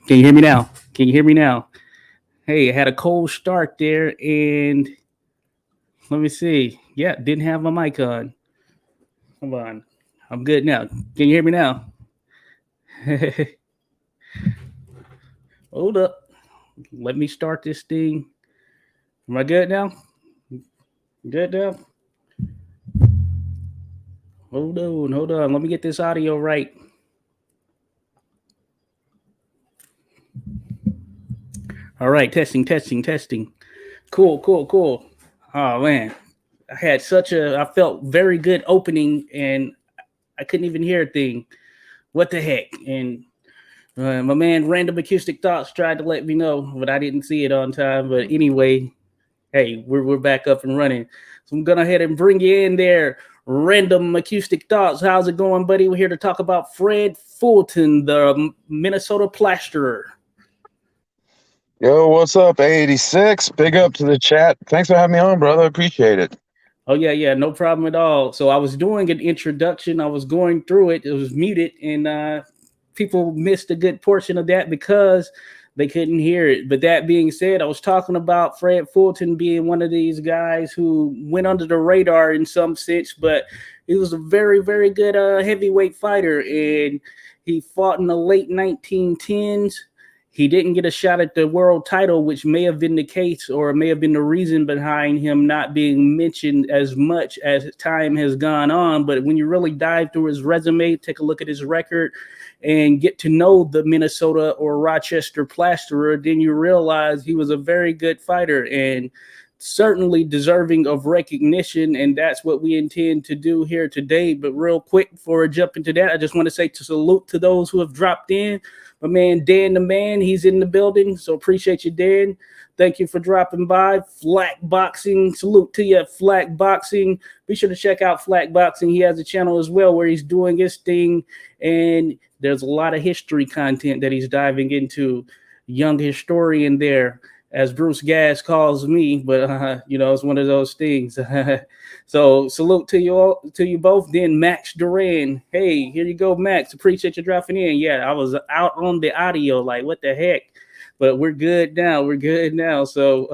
Can you hear me now? Can you hear me now? Hey, I had a cold start there, and let me see. Yeah, didn't have my mic on. Hold on. I'm good now. Can you hear me now? Hold up. Let me start this thing. Am I good now? Good now? Hold on, hold on. Let me get this audio right. All right, testing, testing, testing. Cool, cool, cool. Oh man, I felt very good opening, and I couldn't even hear a thing. What the heck? And my man Random Acoustic Thoughts tried to let me know, but I didn't see it on time. But anyway, hey, we're back up and running. So I'm gonna ahead and bring you in there. Random Acoustic Thoughts. How's it going, buddy? We're here to talk about Fred Fulton, the Minnesota Plasterer. Yo, what's up, A86? Big up to the chat. Thanks for having me on, brother. Appreciate it. Oh yeah, yeah, no problem at all. So I was doing an introduction. I was going through it. It was muted, and people missed a good portion of that because they couldn't hear it. But that being said, I was talking about Fred Fulton being one of these guys who went under the radar in some sense, but he was a very, very good heavyweight fighter, and he fought in the late 1910s. He didn't get a shot at the world title, which may have been the case or may have been the reason behind him not being mentioned as much as time has gone on. But when you really dive through his resume, take a look at his record, and get to know the Minnesota or Rochester Plasterer, then you realize he was a very good fighter and certainly deserving of recognition, and that's what we intend to do here today. But real quick, before I jump into that, I just want to say to salute to those who have dropped in. My man Dan the Man, he's in the building, so appreciate you, Dan. Thank you for dropping by. Flak Boxing, salute to you, Flak Boxing. Be sure to check out Flak Boxing. He has a channel as well where he's doing his thing, and there's a lot of history content that he's diving into. Young historian there, as Bruce Gas calls me, but it's one of those things. So salute to you all, to you both. Then Max Duran, hey, here you go, Max. Appreciate you dropping in. Yeah, I was out on the audio, like what the heck, but we're good now. We're good now. So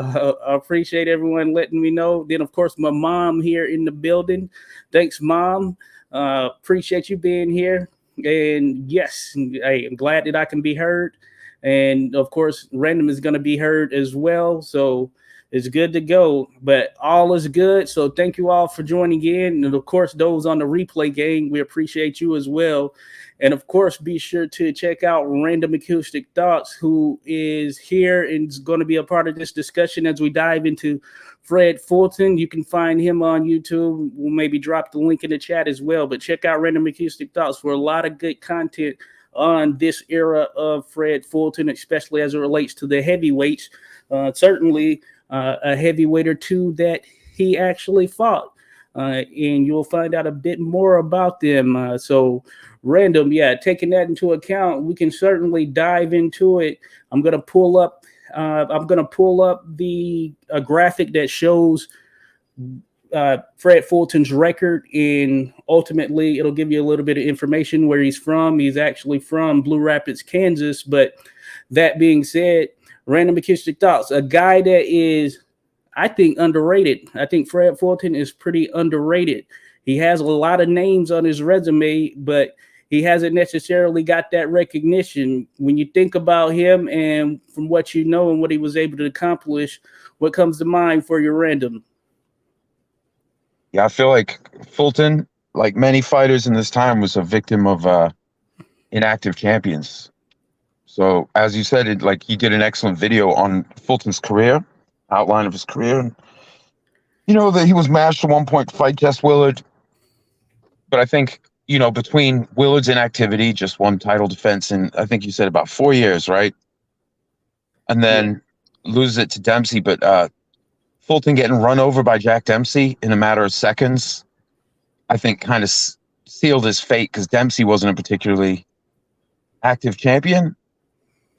I appreciate everyone letting me know. Then of course my mom here in the building. Thanks, mom. Appreciate you being here. And yes, hey, I'm glad that I can be heard. And of course, Random is going to be heard as well. So it's good to go. But all is good. So thank you all for joining in. And of course, those on the replay gang, we appreciate you as well. And of course, be sure to check out Random Acoustic Thoughts, who is here and is going to be a part of this discussion as we dive into Fred Fulton. You can find him on YouTube. We'll maybe drop the link in the chat as well. But check out Random Acoustic Thoughts for a lot of good content on this era of Fred Fulton, especially as it relates to the heavyweights. Certainly a heavyweight or two that he actually fought. And you'll find out a bit more about them. So Random, yeah, taking that into account, we can certainly dive into it. I'm gonna pull up the a graphic that shows Fred Fulton's record, and ultimately it'll give you a little bit of information where he's from. He's actually from Blue Rapids, Kansas. But that being said, Random Acoustic Thoughts, a guy that is, I think, underrated. I think Fred Fulton is pretty underrated. He has a lot of names on his resume, but he hasn't necessarily got that recognition. When you think about him and from what you know and what he was able to accomplish, what comes to mind for your Random? Yeah, I feel like Fulton, like many fighters in this time, was a victim of inactive champions. So, as you said, like he did an excellent video on Fulton's career, outline of his career. And, that he was matched at one point to fight Jess Willard. But I think, between Willard's inactivity, just one title defense in, I think you said about 4 years, right? And then loses it to Dempsey. But Fulton getting run over by Jack Dempsey in a matter of seconds, I think kind of sealed his fate, because Dempsey wasn't a particularly active champion.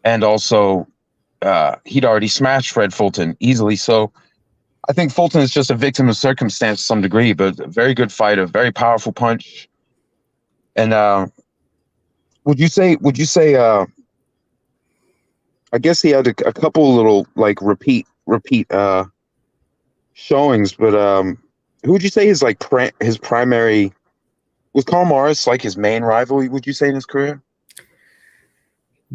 And also, he'd already smashed Fred Fulton easily. So I think Fulton is just a victim of circumstance to some degree, but a very good fighter, very powerful punch. And would you say I guess he had a couple little like repeat showings, but who would you say his like his primary was Karl Morris like his main rival? Would you say in his career?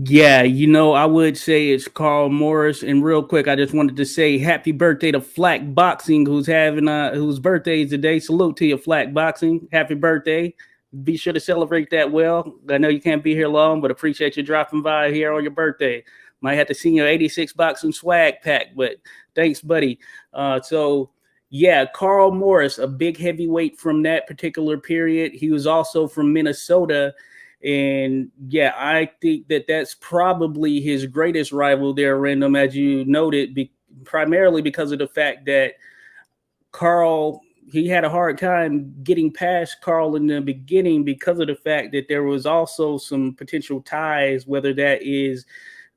Yeah, I would say it's Carl Morris. And real quick, I just wanted to say happy birthday to Flack Boxing, whose birthday is today. Salute to you, Flack Boxing. Happy birthday. Be sure to celebrate that well. I know you can't be here long, but appreciate you dropping by here on your birthday. Might have to see your 86 boxing swag pack, but thanks, buddy. So yeah, Carl Morris, a big heavyweight from that particular period. He was also from Minnesota. And yeah, I think that that's probably his greatest rival there, Random, as you noted, primarily because of the fact that Carl, he had a hard time getting past Carl in the beginning because of the fact that there was also some potential ties, whether that is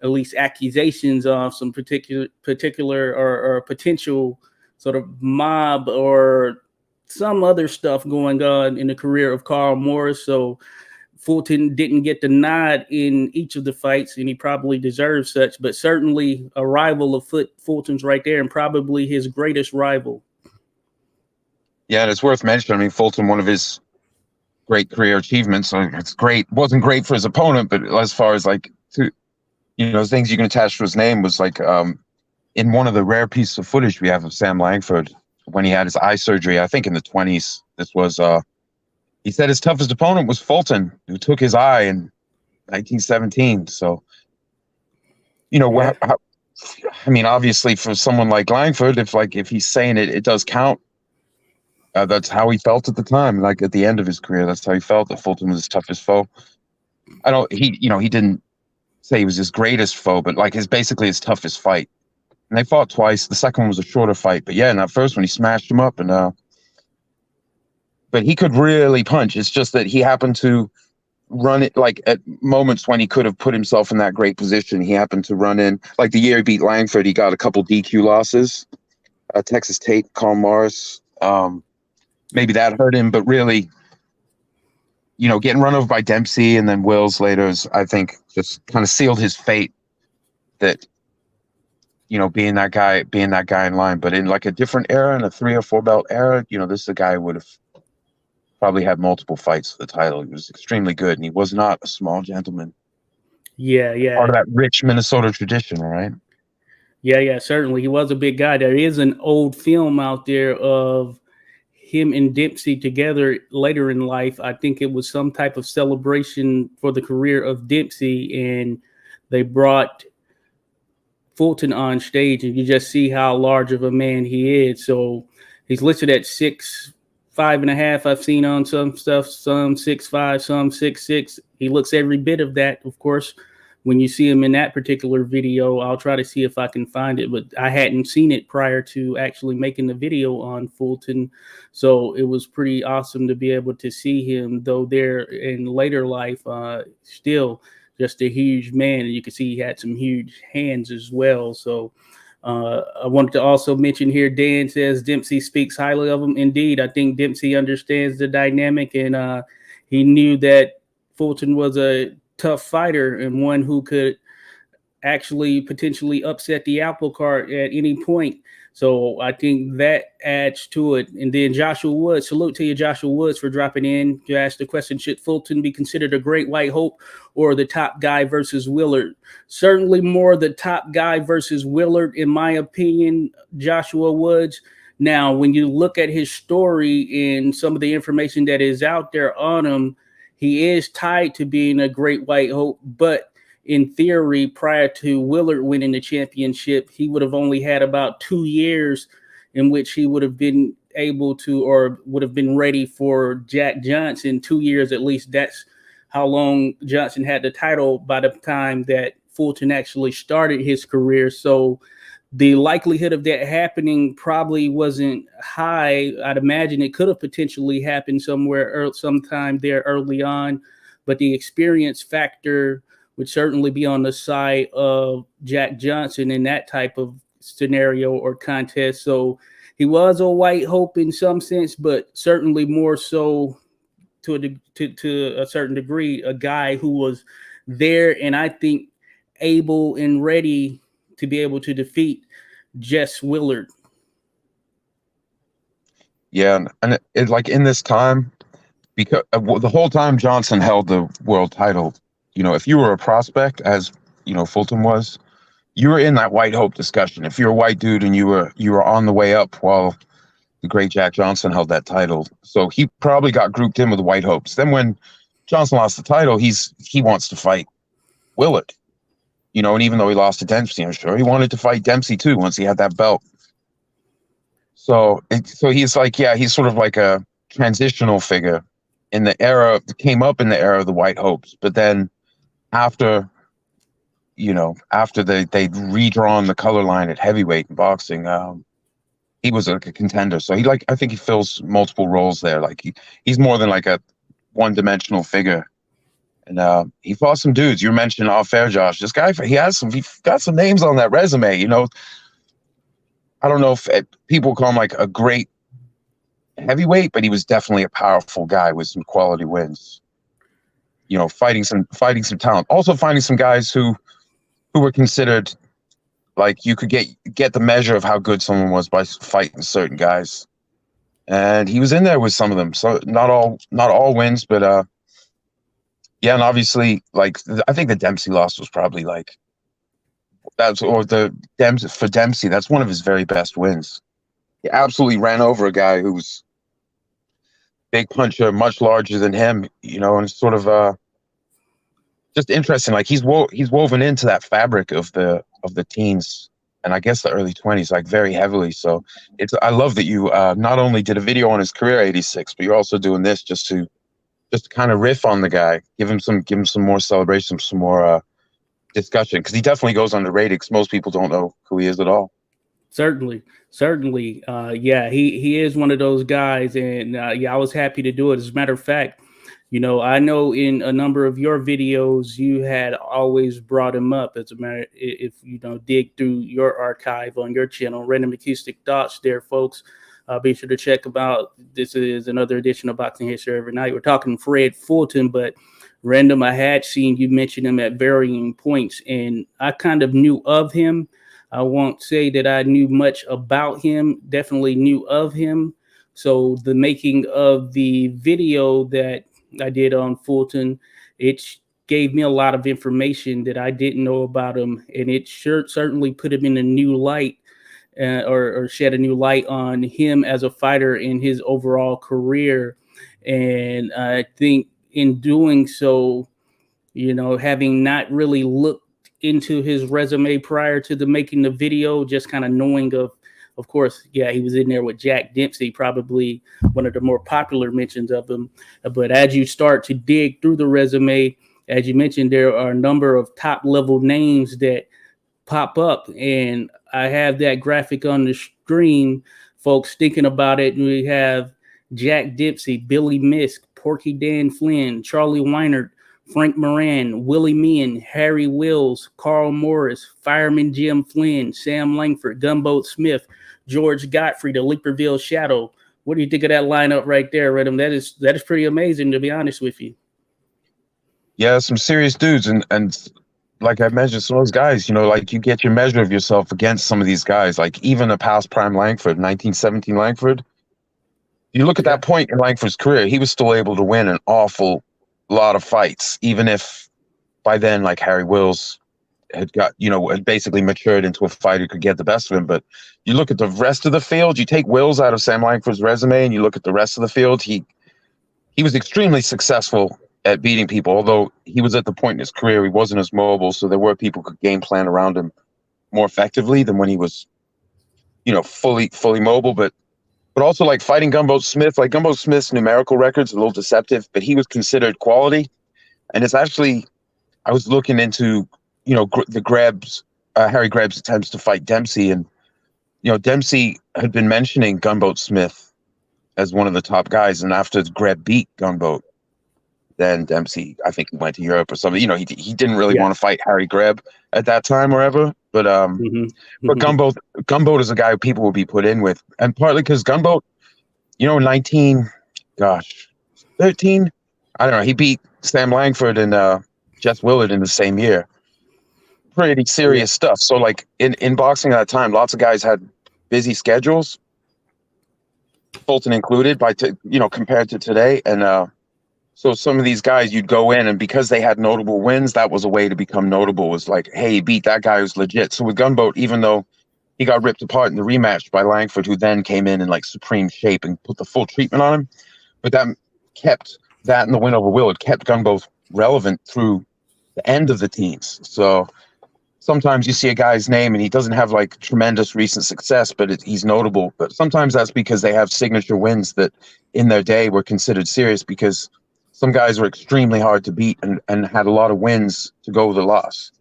at least accusations of some particular or potential sort of mob or some other stuff going on in the career of Carl Morris. So Fulton didn't get the nod in each of the fights, and he probably deserves such, but certainly a rival of Fulton's right there, and probably his greatest rival. Yeah, and it's worth mentioning. I mean, Fulton, one of his great career achievements. It's great. Wasn't great for his opponent, but as far as like things you can attach to his name was like in one of the rare pieces of footage we have of Sam Langford when he had his eye surgery. I think in the 20s. This was he said his toughest opponent was Fulton, who took his eye in 1917. So, Yeah. I mean, obviously for someone like Langford, if he's saying it, it does count. That's how he felt at the time. Like at the end of his career, that's how he felt, that Fulton was his toughest foe. He didn't say he was his greatest foe, but like basically his toughest fight. And they fought twice. The second one was a shorter fight, but yeah, in that first one he smashed him up, and but he could really punch. It's just that he happened to run it like at moments when he could have put himself in that great position. He happened to run in, like the year he beat Langford, he got a couple DQ losses. Texas Tate, Karl Morris. Maybe that hurt him, but really, getting run over by Dempsey and then Wills later, I think, just kind of sealed his fate. That being that guy in line, but in like a different era, in a 3 or 4 belt era, this is a guy who would have probably had multiple fights for the title. He was extremely good, and he was not a small gentleman. Yeah, Part yeah. of that rich Minnesota tradition, right? Yeah, certainly. He was a big guy. There is an old film out there of him and Dempsey together later in life. I think it was some type of celebration for the career of Dempsey, and they brought Fulton on stage, and you just see how large of a man he is. So he's listed at 6'5.5". I've seen on some stuff, some 6'5", some 6'6". He looks every bit of that, of course. When you see him in that particular video, I'll try to see if I can find it, but I hadn't seen it prior to actually making the video on Fulton. So it was pretty awesome to be able to see him, though there in later life, still just a huge man. And you can see he had some huge hands as well. So I wanted to also mention here, Dan says Dempsey speaks highly of him. Indeed, I think Dempsey understands the dynamic, and he knew that Fulton was a tough fighter and one who could actually potentially upset the apple cart at any point. So I think that adds to it. And then Joshua Woods, salute to you, Joshua Woods, for dropping in to ask the question: should Fulton be considered a great white hope or the top guy versus Willard? Certainly more the top guy versus Willard, in my opinion, Joshua Woods. Now, when you look at his story and some of the information that is out there on him, he is tied to being a great white hope, but in theory, prior to Willard winning the championship, he would have only had about 2 years in which he would have been able to, or would have been ready for Jack Johnson. 2 years at least. That's how long Johnson had the title by the time that Fulton actually started his career. So the likelihood of that happening probably wasn't high. I'd imagine it could have potentially happened sometime there early on, but the experience factor would certainly be on the side of Jack Johnson in that type of scenario or contest. So he was a white hope in some sense, but certainly more so to a certain degree, a guy who was there, and I think able and ready to be able to defeat Jess Willard. Yeah, and it like in this time, because the whole time Johnson held the world title, if you were a prospect, as Fulton was, you were in that white hope discussion. If you're a white dude and you were on the way up while the great Jack Johnson held that title, so he probably got grouped in with the white hopes. Then when Johnson lost the title, he wants to fight Willard, and even though he lost to Dempsey, I'm sure he wanted to fight Dempsey too once he had that belt. So he's like, yeah, he's sort of like a transitional figure in the era, came up in the era of the white hopes, but then after they'd redrawn the color line at heavyweight in boxing, he was like a contender. So I think he fills multiple roles there. Like he's more than like a one-dimensional figure. And he fought some dudes. You mentioned off air, Josh. This guy, he got some names on that resume. I don't know if people call him like a great heavyweight, but he was definitely a powerful guy with some quality wins. Fighting some talent. Also finding some guys who were considered like you could get the measure of how good someone was by fighting certain guys. And he was in there with some of them. So not all wins, but yeah, and obviously, like I think the Dempsey loss was probably like for Dempsey, that's one of his very best wins. He absolutely ran over a guy who was big puncher, much larger than him, and sort of just interesting. Like he's woven into that fabric of the teens and I guess the early 20s, like very heavily. So I love that you not only did a video on his career '86, but you're also doing this just to kind of riff on the guy, give him some more celebration, some more discussion, because he definitely goes underrated because most people don't know who he is at all. Certainly. Yeah, he is one of those guys, and yeah, I was happy to do it. As a matter of fact, I know in a number of your videos you had always brought him up. As a matter, if dig through your archive on your channel, Random Acoustic Thoughts, there, folks. Be sure to check them out. This is another edition of Boxing History Every Night. We're talking Fred Fulton, but Random, I had seen you mention him at varying points, and I kind of knew of him. I won't say that I knew much about him, definitely knew of him. So the making of the video that I did on Fulton, it gave me a lot of information that I didn't know about him, and it certainly put him in a new light. Or shed a new light on him as a fighter in his overall career. And I think in doing so, having not really looked into his resume prior to the making the video, just kind of knowing of course, yeah, he was in there with Jack Dempsey, probably one of the more popular mentions of him. But as you start to dig through the resume, as you mentioned, there are a number of top level names that pop up, and I have that graphic on the screen, folks, thinking about it. We have Jack Dempsey, Billy Misk, Porky Dan Flynn, Charlie Weinert, Frank Moran, Willie Meehan, Harry Wills, Carl Morris, Fireman Jim Flynn, Sam Langford, Gunboat Smith, George Godfrey, the Leaperville Shadow. What do you think of that lineup right there, Redham? That is pretty amazing, to be honest with you. Yeah, some serious dudes, and like I mentioned, some of those guys, like you get your measure of yourself against some of these guys, like even a past prime Langford, 1917 Langford. You look at that point in Langford's career, he was still able to win an awful lot of fights, even if by then, like Harry Wills had got, had basically matured into a fighter who could get the best of him. But you look at the rest of the field, you take Wills out of Sam Langford's resume and you look at the rest of the field, he was extremely successful at beating people, although he was at the point in his career he wasn't as mobile, so there were people who could game plan around him more effectively than when he was, fully mobile. But also like fighting Gunboat Smith, like Gunboat Smith's numerical record's a little deceptive, but he was considered quality. And it's actually, I was looking into, Harry Greb's attempts to fight Dempsey, and Dempsey had been mentioning Gunboat Smith as one of the top guys, and after Greb beat Gunboat, then Dempsey, I think he went to Europe or something. He didn't really want to fight Harry Greb at that time or ever. But but Gunboat is a guy who people will be put in with, and partly because Gunboat, 13, I don't know. He beat Sam Langford and Jess Willard in the same year. pretty Yeah. serious stuff. So like in boxing at that time, lots of guys had busy schedules, Fulton included, compared to today. And so some of these guys, you'd go in, and because they had notable wins, that was a way to become notable. Was like, hey, he beat that guy who's legit. So with Gunboat, even though he got ripped apart in the rematch by Langford, who then came in like supreme shape and put the full treatment on him, but that kept that and the win over Willard kept Gunboat relevant through the end of the teens. So sometimes you see a guy's name and he doesn't have like tremendous recent success, but he's notable. But sometimes that's because they have signature wins that in their day were considered serious, because some guys were extremely hard to beat and had a lot of wins to go with the loss.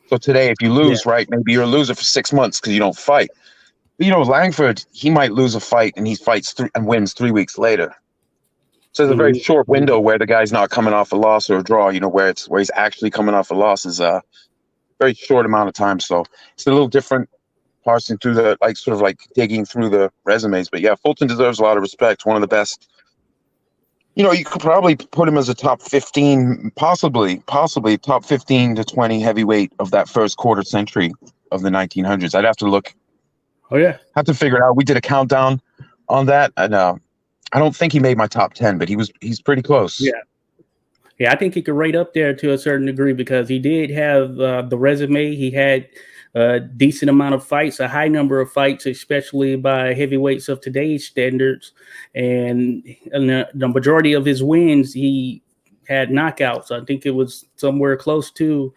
So today, if you Yeah. lose, right, maybe you're a loser for 6 months because you don't fight. But, Langford, he might lose a fight and he fights and wins 3 weeks later. So there's a very short window where the guy's not coming off a loss or a draw, where he's actually coming off a loss is a very short amount of time. So it's a little different parsing through the, like, sort of like digging through the resumes. But yeah, Fulton deserves a lot of respect. One of the best. You could probably put him as a top 15, possibly top 15 to 20 heavyweight of that first quarter century of the 1900s. I'd have to look. Oh yeah. Have to figure it out. We did a countdown on that, and I don't think he made my top 10, but he's pretty close. Yeah. Yeah, I think he could rate up there to a certain degree because he did have the resume. He had a decent amount of fights, a high number of fights, especially by heavyweights of today's standards. And the majority of his wins, he had knockouts. I think it was somewhere close to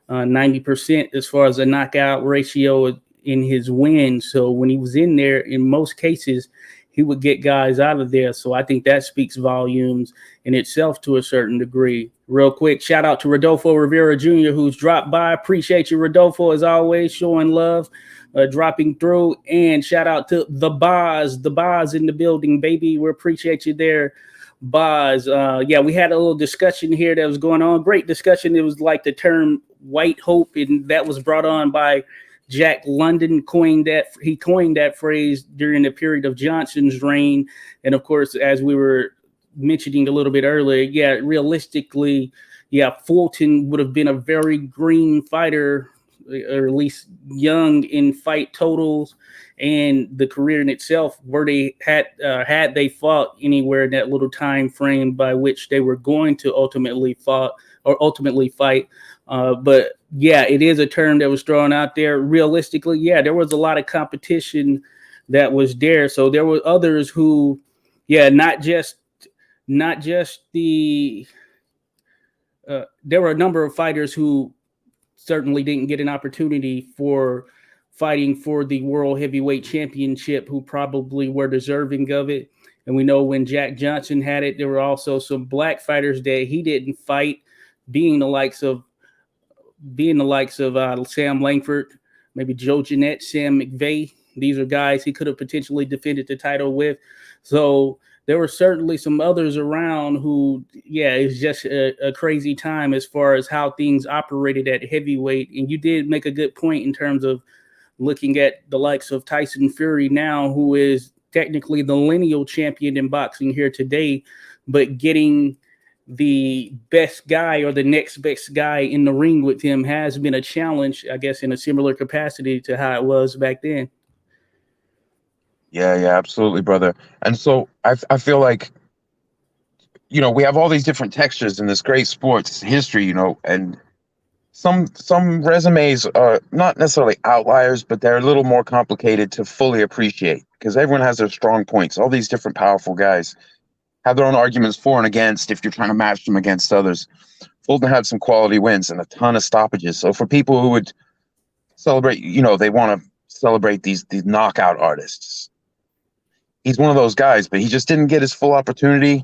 90% as far as a knockout ratio in his wins. So when he was in there, in most cases, he would get guys out of there. So I think that speaks volumes in itself to a certain degree. Real quick, shout out to Rodolfo Rivera Jr., who's dropped by. Appreciate you, Rodolfo, as always, showing love, dropping through. And shout out to the Boz in the building, baby. We appreciate you there, Boz. Yeah, we had a little discussion here that was going on. Great discussion. It was like the term white hope, and that was brought on by Jack London. He coined that phrase during the period of Johnson's reign. And of course, as we were mentioning a little bit earlier, yeah, realistically, yeah, Fulton would have been a very green fighter, or at least young in fight totals and the career in itself, where they had they fought anywhere in that little time frame by which they were going to ultimately fight. But yeah, it is a term that was thrown out there. Realistically, yeah, there was a lot of competition that was there. So there were others who, yeah, not just the. There were a number of fighters who certainly didn't get an opportunity for fighting for the World Heavyweight Championship, who probably were deserving of it. And we know when Jack Johnson had it, there were also some black fighters that he didn't fight, being the likes of Sam Langford, maybe Joe Jeanette, Sam McVeigh. These are guys he could have potentially defended the title with. So there were certainly some others around who, yeah, it's just a crazy time as far as how things operated at heavyweight. And you did make a good point in terms of looking at the likes of Tyson Fury now, who is technically the lineal champion in boxing here today, but getting the best guy or the next best guy in the ring with him has been a challenge, I guess, in a similar capacity to how it was back then. Yeah, absolutely, brother. And so I feel like, we have all these different textures in this great sports history, and some resumes are not necessarily outliers, but they're a little more complicated to fully appreciate because everyone has their strong points. All these different powerful guys have their own arguments for and against if you're trying to match them against others. Fulton had some quality wins and a ton of stoppages. So for people who would celebrate, they want to celebrate these knockout artists. He's one of those guys, but he just didn't get his full opportunity.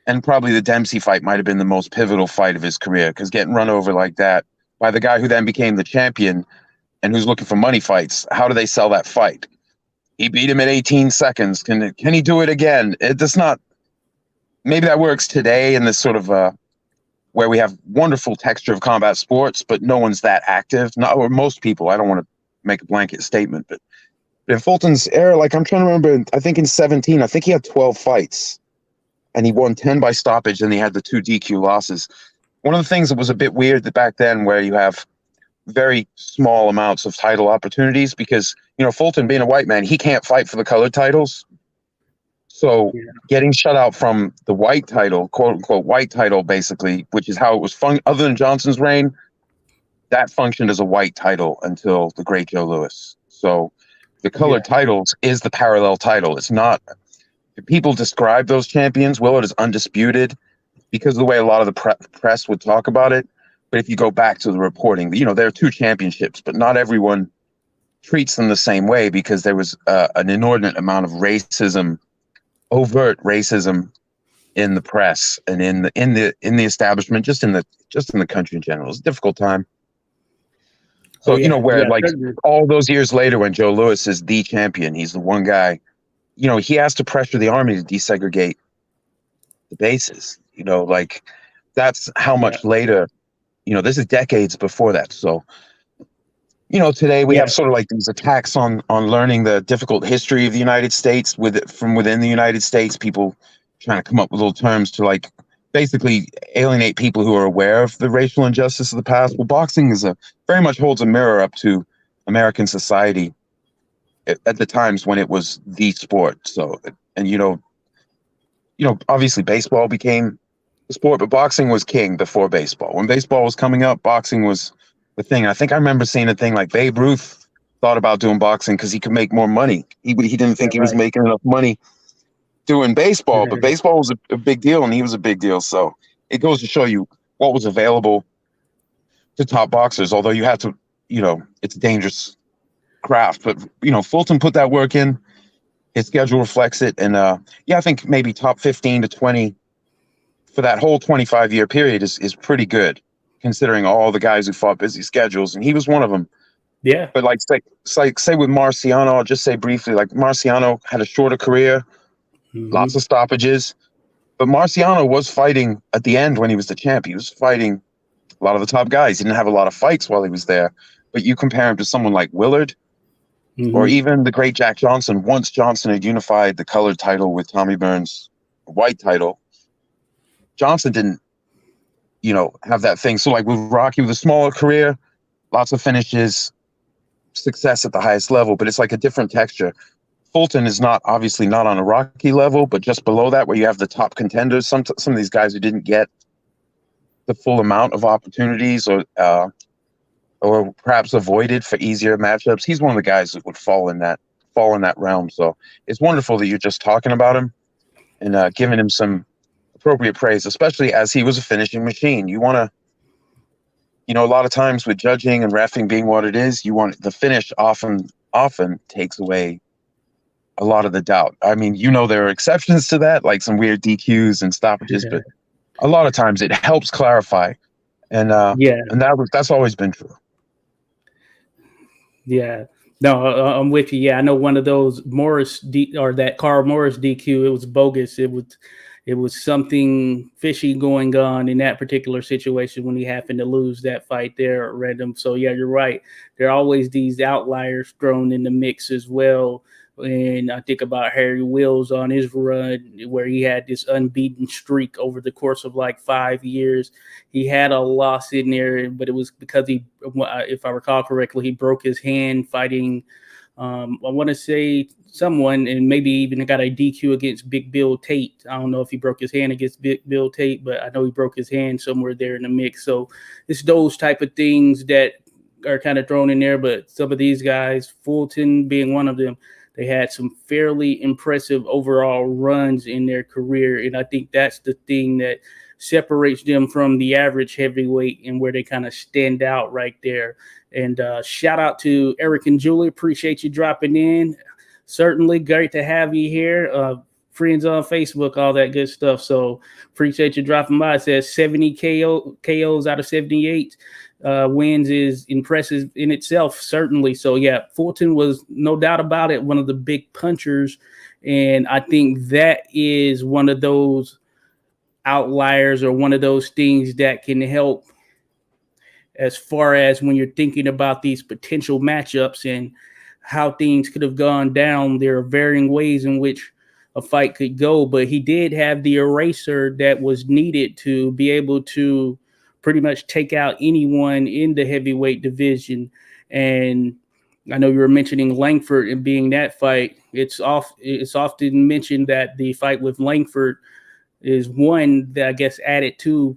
And probably the Dempsey fight might have been the most pivotal fight of his career, because getting run over like that by the guy who then became the champion and who's looking for money fights, how do they sell that fight? He beat him at 18 seconds. Can he do it again? It's not. Maybe that works today in this sort of where we have wonderful texture of combat sports, but no one's that active. Not or most people. I don't want to make a blanket statement, but in Fulton's era, like I'm trying to remember, I think in 17, I think he had 12 fights and he won 10 by stoppage and he had the 2 DQ losses. One of the things that was a bit weird back then, where you have very small amounts of title opportunities because, Fulton being a white man, he can't fight for the colored titles. So getting shut out from the white title, quote unquote, white title, basically, which is how it was other than Johnson's reign, that functioned as a white title until the great Joe Louis. So the colored titles is the parallel title. It's not, people describe those champions, Willard is undisputed because of the way a lot of the press would talk about it. But if you go back to the reporting, there are two championships, but not everyone treats them the same way because there was an inordinate amount of racism, overt racism in the press and in the establishment, just in the country in general. It's a difficult time. So, all those years later when Joe Louis is the champion, he's the one guy, he has to pressure the army to desegregate the bases, that's how much later, this is decades before that. So, today we have sort of like these attacks on learning the difficult history of the United States from within the United States, people trying to come up with little terms to basically alienate people who are aware of the racial injustice of the past. Well, boxing very much holds a mirror up to American society at the times when it was the sport. So, and obviously baseball became the sport, but boxing was king before baseball. When baseball was coming up, boxing was the thing. I think I remember seeing a thing like Babe Ruth thought about doing boxing because he could make more money. He didn't think he was making enough money doing baseball, but baseball was a big deal and he was a big deal. So it goes to show you what was available to top boxers, although you have to, it's a dangerous craft. But, Fulton put that work in. His schedule reflects it. And, I think maybe top 15 to 20 for that whole 25-year period is pretty good, considering all the guys who fought busy schedules. And he was one of them. Yeah. But say with Marciano, I'll just say briefly, Marciano had a shorter career, lots of stoppages. But Marciano was fighting at the end when he was the champ. He was fighting a lot of the top guys. He didn't have a lot of fights while he was there. But you compare him to someone like Willard or even the great Jack Johnson. Once Johnson had unified the colored title with Tommy Burns' white title, Johnson didn't, have that thing. So with Rocky, with a smaller career, lots of finishes, success at the highest level, but it's like a different texture. Fulton is obviously not on a Rocky level, but just below that where you have the top contenders, some of these guys who didn't get the full amount of opportunities or perhaps avoided for easier matchups. He's one of the guys that would fall in that realm. So it's wonderful that you're just talking about him and giving him some appropriate praise, especially as he was a finishing machine. You want to, a lot of times with judging and reffing being what it is, you want the finish often takes away a lot of the doubt. I mean, there are exceptions to that, like some weird DQs and stoppages, but a lot of times it helps clarify. And and that's always been true. Yeah. No, I'm with you. Yeah, I know one of those that Carl Morris DQ, it was bogus. It was something fishy going on in that particular situation when he happened to lose that fight there at random. So yeah, you're right. There are always these outliers thrown in the mix as well. And I think about Harry Wills on his run where he had this unbeaten streak over the course of 5 years. He had a loss in there, but it was because if I recall correctly, he broke his hand fighting, I want to say someone, and maybe even got a DQ against Big Bill Tate. I don't know if he broke his hand against Big Bill Tate, but I know he broke his hand somewhere there in the mix. So it's those type of things that are kind of thrown in there. But some of these guys, Fulton being one of them, they had some fairly impressive overall runs in their career. And I think that's the thing that separates them from the average heavyweight and where they kind of stand out right there. And shout out to Eric and Julie. Appreciate you dropping in. Certainly great to have you here. Friends on Facebook, all that good stuff. So appreciate you dropping by. It says 70 KOs out of 78. Wins is impressive in itself, certainly. So yeah, Fulton was no doubt about it one of the big punchers, and I think that is one of those outliers or one of those things that can help as far as when you're thinking about these potential matchups and how things could have gone down. There are varying ways in which a fight could go, but he did have the eraser that was needed to be able to pretty much take out anyone in the heavyweight division. And I know you were mentioning Langford and being that fight. It's often mentioned that the fight with Langford is one that I guess added to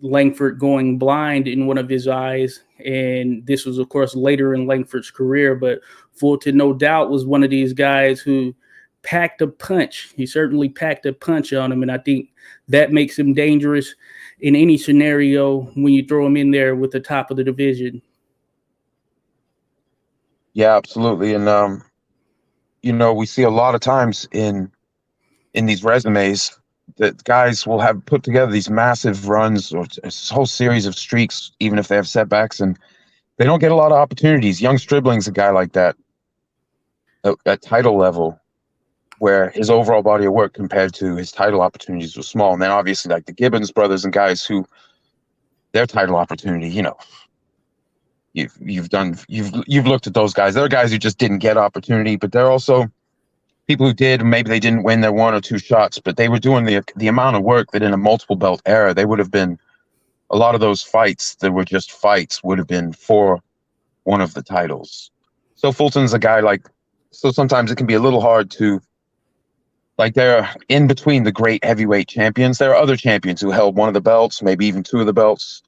Langford going blind in one of his eyes. And this was, of course, later in Langford's career. But Fulton, no doubt, was one of these guys who packed a punch. He certainly packed a punch on him. And I think that makes him dangerous in any scenario when you throw him in there with the top of the division. Yeah, absolutely. And we see a lot of times in these resumes that guys will have put together these massive runs or a whole series of streaks, even if they have setbacks, and they don't get a lot of opportunities. Young Stribling's a guy like that at title level, where his overall body of work compared to his title opportunities was small. And then obviously like the Gibbons brothers and guys who their title opportunity, you've looked at those guys. There are guys who just didn't get opportunity, but they're also people who did. Maybe they didn't win their one or two shots, but they were doing the amount of work that in a multiple belt era, they would have been a lot of those fights that were just fights would have been for one of the titles. So Fulton's a guy so sometimes it can be a little hard to, they're in between the great heavyweight champions. There are other champions who held one of the belts, maybe even two of the belts,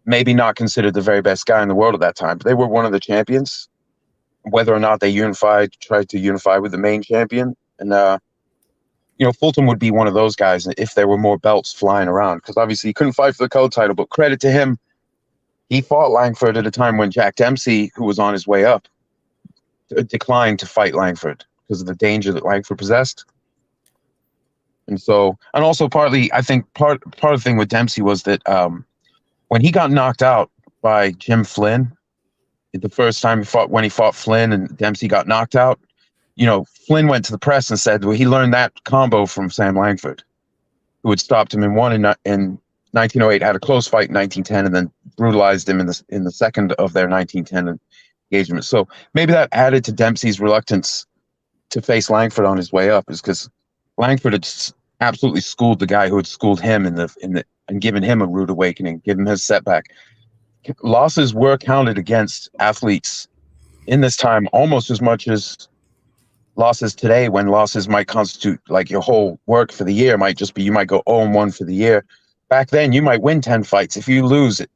maybe not considered the very best guy in the world at that time, but they were one of the champions. Whether or not they tried to unify with the main champion. And, Fulton would be one of those guys if there were more belts flying around, because obviously he couldn't fight for the color title, but credit to him, he fought Langford at a time when Jack Dempsey, who was on his way up, declined to fight Langford because of the danger that Langford possessed. And also partly, I think part of the thing with Dempsey was that when he got knocked out by Jim Flynn, the first time when he fought Flynn and Dempsey got knocked out, Flynn went to the press and said, well, he learned that combo from Sam Langford, who had stopped him in 1908, had a close fight in 1910, and then brutalized him in the second of their 1910 engagement. So maybe that added to Dempsey's reluctance to face Langford on his way up, is because Langford had absolutely schooled the guy who had schooled him and given him a rude awakening, given him his setback. Losses were counted against athletes in this time almost as much as losses today, when losses might constitute your whole work for the year. Might just be you might go 0-1 for the year. Back then, you might win 10 fights. If you lose it,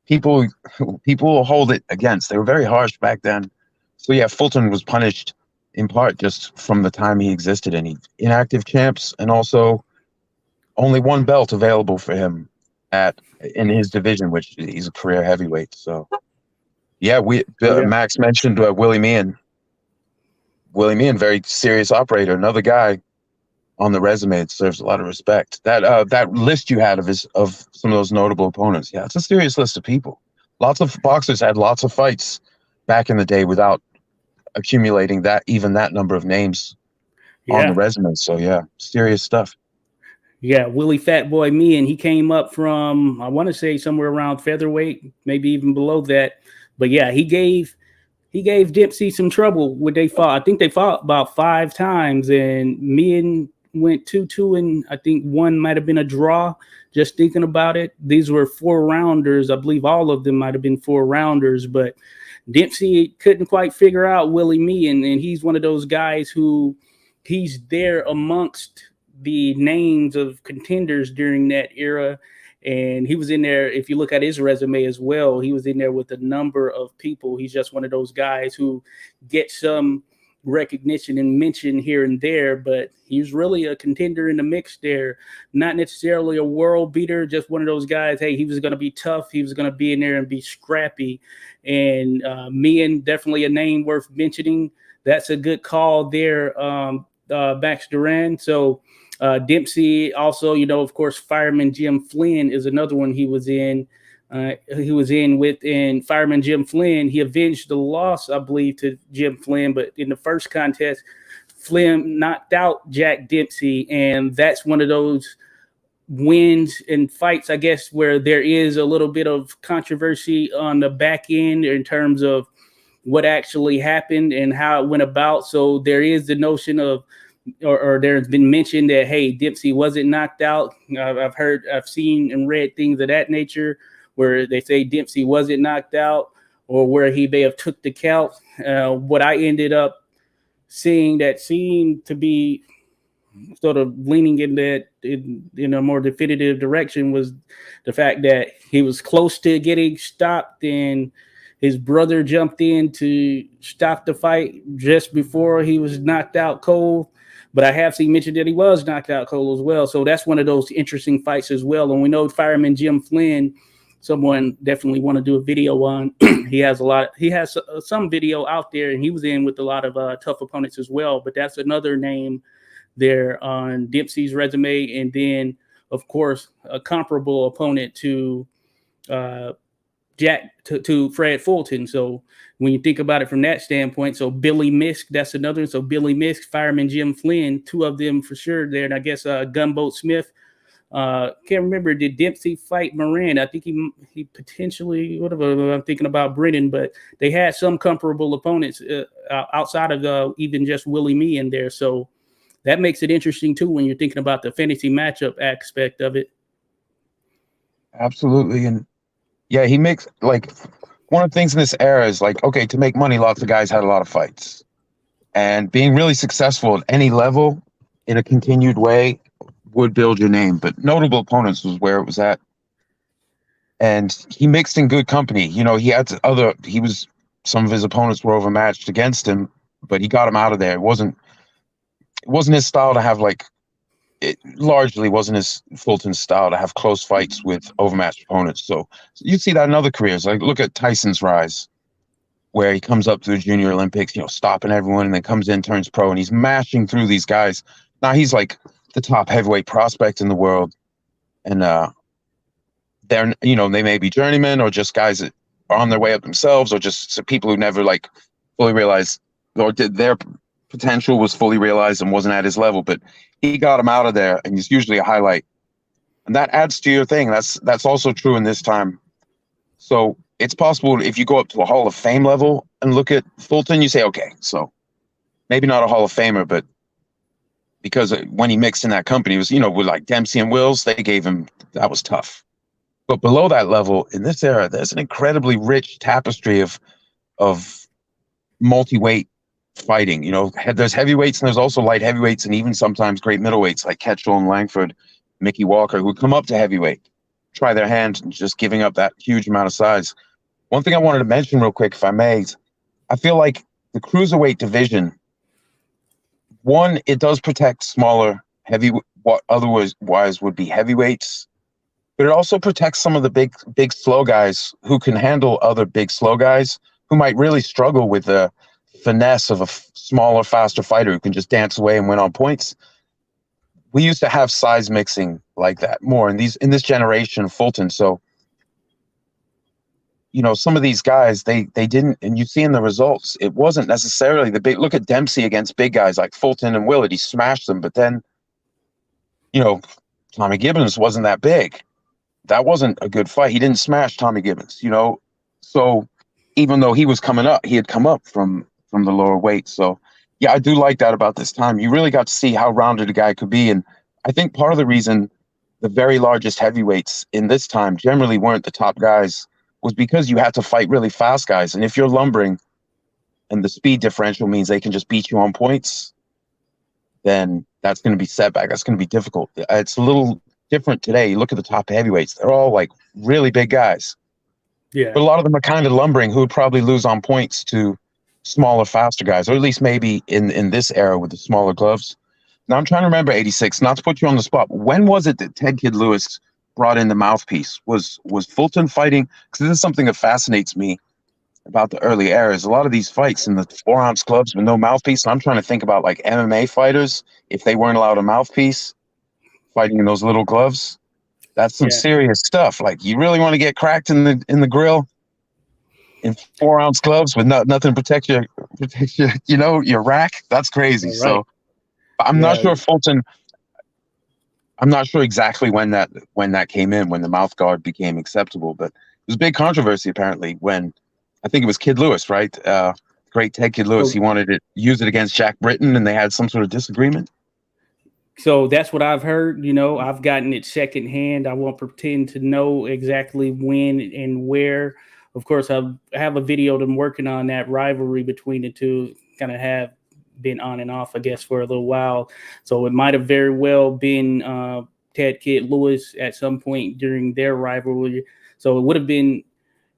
people will hold it against. They were very harsh back then. So yeah, Fulton was punished in part just from the time he existed, and inactive champs, and also only one belt available for him in his division, which he's a career heavyweight. So yeah, Max mentioned Willie Meehan. Willie Meehan, very serious operator, another guy on the resume that deserves a lot of respect. That list you had of some of those notable opponents, yeah, it's a serious list of people. Lots of boxers had lots of fights back in the day without accumulating that number of names on the resume. So yeah, serious stuff. Yeah, Willie Fat Boy Meehan, he came up from, I want to say, somewhere around featherweight, maybe even below that. But yeah, he gave Dempsey some trouble when they fought. I think they fought about 5 times, and Meehan went 2-2, and I think one might have been a draw. Just thinking about it, these were 4-rounders. I believe all of them might have been 4-rounders, but Dempsey couldn't quite figure out Willie Meehan, and he's one of those guys who he's there amongst the names of contenders during that era. And he was in there, if you look at his resume as well, he was in there with a number of people. He's just one of those guys who gets some recognition and mention here and there, but he's really a contender in the mix there. Not necessarily a world beater, just one of those guys, hey, he was going to be tough. He was going to be in there and be scrappy. And Meehan, definitely a name worth mentioning. That's a good call there, Max Duran. So Dempsey also, of course, Fireman Jim Flynn is another one he was in. And Fireman Jim Flynn, he avenged the loss, I believe, to Jim Flynn. But in the first contest, Flynn knocked out Jack Dempsey. And that's one of those wins and fights, I guess, where there is a little bit of controversy on the back end in terms of what actually happened and how it went about. So there is the notion of or there's been mention that hey, Dempsey wasn't knocked out. I've seen and read things of that nature where they say Dempsey wasn't knocked out, or where he may have took the count. What I ended up seeing that seemed to be sort of leaning in that in a more definitive direction was the fact that he was close to getting stopped, and his brother jumped in to stop the fight just before he was knocked out cold. But I have seen mentioned that he was knocked out cold as well. So that's one of those interesting fights as well. And we know fireman Jim Flynn, someone definitely want to do a video on. He has some video out there, and he was in with a lot of tough opponents as well. But that's another name there on Dempsey's resume. And then, of course, a comparable opponent to to Fred Fulton. So when you think about it from that standpoint, so Billy Misk, that's another. So Billy Misk, fireman Jim Flynn, two of them for sure there. And I guess Gunboat Smith. Can't remember, did Dempsey fight Moran? I think he potentially, whatever, I'm thinking about Brennan, but they had some comparable opponents outside of even just Willie Me in there. So that makes it interesting too when you're thinking about the fantasy matchup aspect of it. Absolutely. And yeah, he makes, like, one of the things in this era is like, okay, to make money, lots of guys had a lot of fights. And being really successful at any level in a continued way would build your name. But notable opponents was where it was at. And he mixed in good company. You know, some of his opponents were overmatched against him, but he got him out of there. It wasn't his style to have, like, it largely wasn't his Fulton's style to have close fights with overmatched opponents. So you see that in other careers. Like, look at Tyson's rise, where he comes up to the Junior Olympics, stopping everyone, and then comes in, turns pro, and he's mashing through these guys. Now he's like the top heavyweight prospect in the world, and they're, they may be journeymen or just guys that are on their way up themselves, or just people who never like fully realized or did their potential was fully realized and wasn't at his level, but he got him out of there, and he's usually a highlight, and that adds to your thing. That's also true in this time. So it's possible if you go up to a Hall of Fame level and look at Fulton, you say, okay, so maybe not a Hall of Famer, but because when he mixed in that company, it was, with like Dempsey and Wills, they gave him, that was tough. But below that level, in this era, there's an incredibly rich tapestry of multi-weight fighting. There's heavyweights, and there's also light heavyweights, and even sometimes great middleweights like Ketchel and Langford, Mickey Walker, who come up to heavyweight, try their hand, and just giving up that huge amount of size. One thing I wanted to mention real quick, if I may, I feel like the cruiserweight division, one, it does protect smaller, what otherwise would be heavyweights, but it also protects some of the big slow guys who can handle other big slow guys who might really struggle with the finesse of a smaller, faster fighter who can just dance away and win on points. We used to have size mixing like that more in this generation of Fulton. So, some of these guys, they didn't, and you see in the results, it wasn't necessarily the big. Look at Dempsey against big guys like Fulton and Willett. He smashed them, but then, Tommy Gibbons wasn't that big. That wasn't a good fight. He didn't smash Tommy Gibbons, So even though he was coming up, he had come up from the lower weight. So yeah, I do like that about this time. You really got to see how rounded a guy could be. And I think part of the reason the very largest heavyweights in this time generally weren't the top guys was because you had to fight really fast guys. And if you're lumbering and the speed differential means they can just beat you on points, then that's going to be setback. That's going to be difficult. It's a little different today. You look at the top heavyweights, they're all like really big guys. Yeah. But a lot of them are kind of lumbering who would probably lose on points to smaller, faster guys, or at least maybe in this era with the smaller gloves. Now I'm trying to remember 86, not to put you on the spot. When was it that Ted Kid Lewis brought in the mouthpiece? Was Fulton fighting? Because this is something that fascinates me about the early eras. A lot of these fights in the 4-ounce gloves with no mouthpiece. And I'm trying to think about like MMA fighters, if they weren't allowed a mouthpiece, fighting in those little gloves. That's some serious stuff. Like, you really want to get cracked in the grill in 4-ounce gloves with nothing to protect your your rack. That's crazy. Right. So I'm not sure Fulton. I'm not sure exactly when that came in, when the mouth guard became acceptable, but it was a big controversy apparently when I think it was Kid Lewis, right? great Ted Kid Lewis, So, he wanted to use it against Jack Britton, and they had some sort of disagreement. so that's what I've heard. You know, I've gotten it secondhand. I won't pretend to know exactly when and where. Of course, I have a video of them working on that rivalry between the two. Kind of have been on and off, I guess, for a little while. So it might have very well been Ted Kid Lewis at some point during their rivalry. So it would have been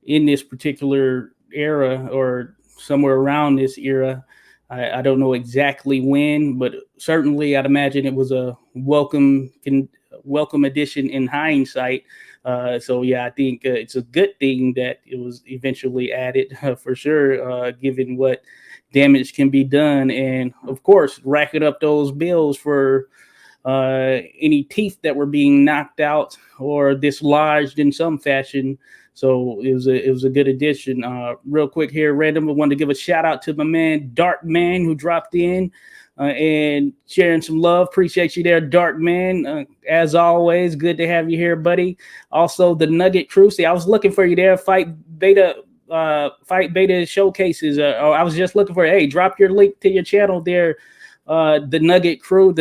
in this particular era or somewhere around this era. I don't know exactly when, but certainly I'd imagine it was a welcome addition in hindsight. So yeah, I think it's a good thing that it was eventually added for sure, given what damage can be done, and of course racking up those bills for any teeth that were being knocked out or dislodged in some fashion. So it was a good addition. Real quick here, random. I wanted to give a shout out to my man Dark Man who dropped in and sharing some love. Appreciate you there, Dark Man. As always, good to have you here, buddy. Also, the Nugget Crew. See, I was looking for you there. Fight Beta showcases. I was just looking for. Hey, drop your link to your channel there. The Nugget Crew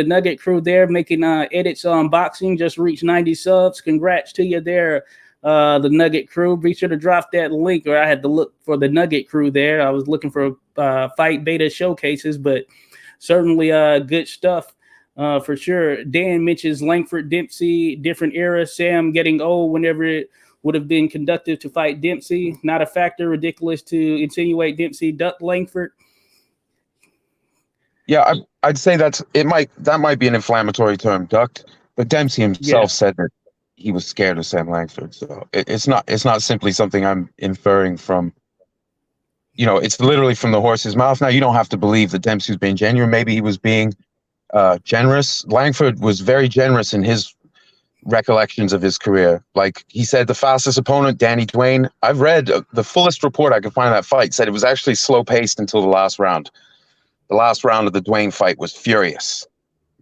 there making edits on boxing just reached 90 subs. Congrats to you there. The Nugget Crew. Be sure to drop that link, or I had to look for the Nugget Crew there. I was looking for Fight Beta showcases, but certainly good stuff for sure. Dan mentions Langford Dempsey, different era. Sam getting old whenever it would have been conductive to fight Dempsey. Not a factor. Ridiculous to insinuate Dempsey ducked Langford. Yeah, I'd say that might be an inflammatory term, ducked. But Dempsey himself said that he was scared of Sam Langford, so it's not simply something I'm inferring from. You know, it's literally from the horse's mouth. Now, you don't have to believe that Dempsey was being genuine. Maybe he was being generous. Langford was very generous in his recollections of his career. Like he said, the fastest opponent, Danny Duane. I've read the fullest report I could find of that fight. Said it was actually slow paced until the last round. The last round of the Duane fight was furious.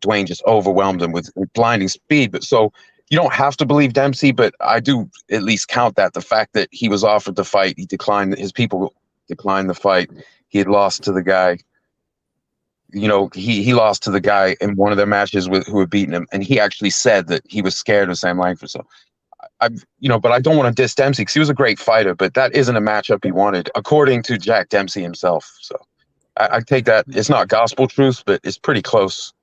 Duane just overwhelmed him with blinding speed. But so you don't have to believe Dempsey, but I do at least count that. The fact that he was offered the fight, he declined. His people declined the fight. He had lost to the guy. You know, he lost to the guy in one of their matches who had beaten him, and he actually said that he was scared of Sam Langford. So, but I don't want to diss Dempsey because he was a great fighter, but that isn't a matchup he wanted, according to Jack Dempsey himself. So, I take that it's not gospel truth, but it's pretty close.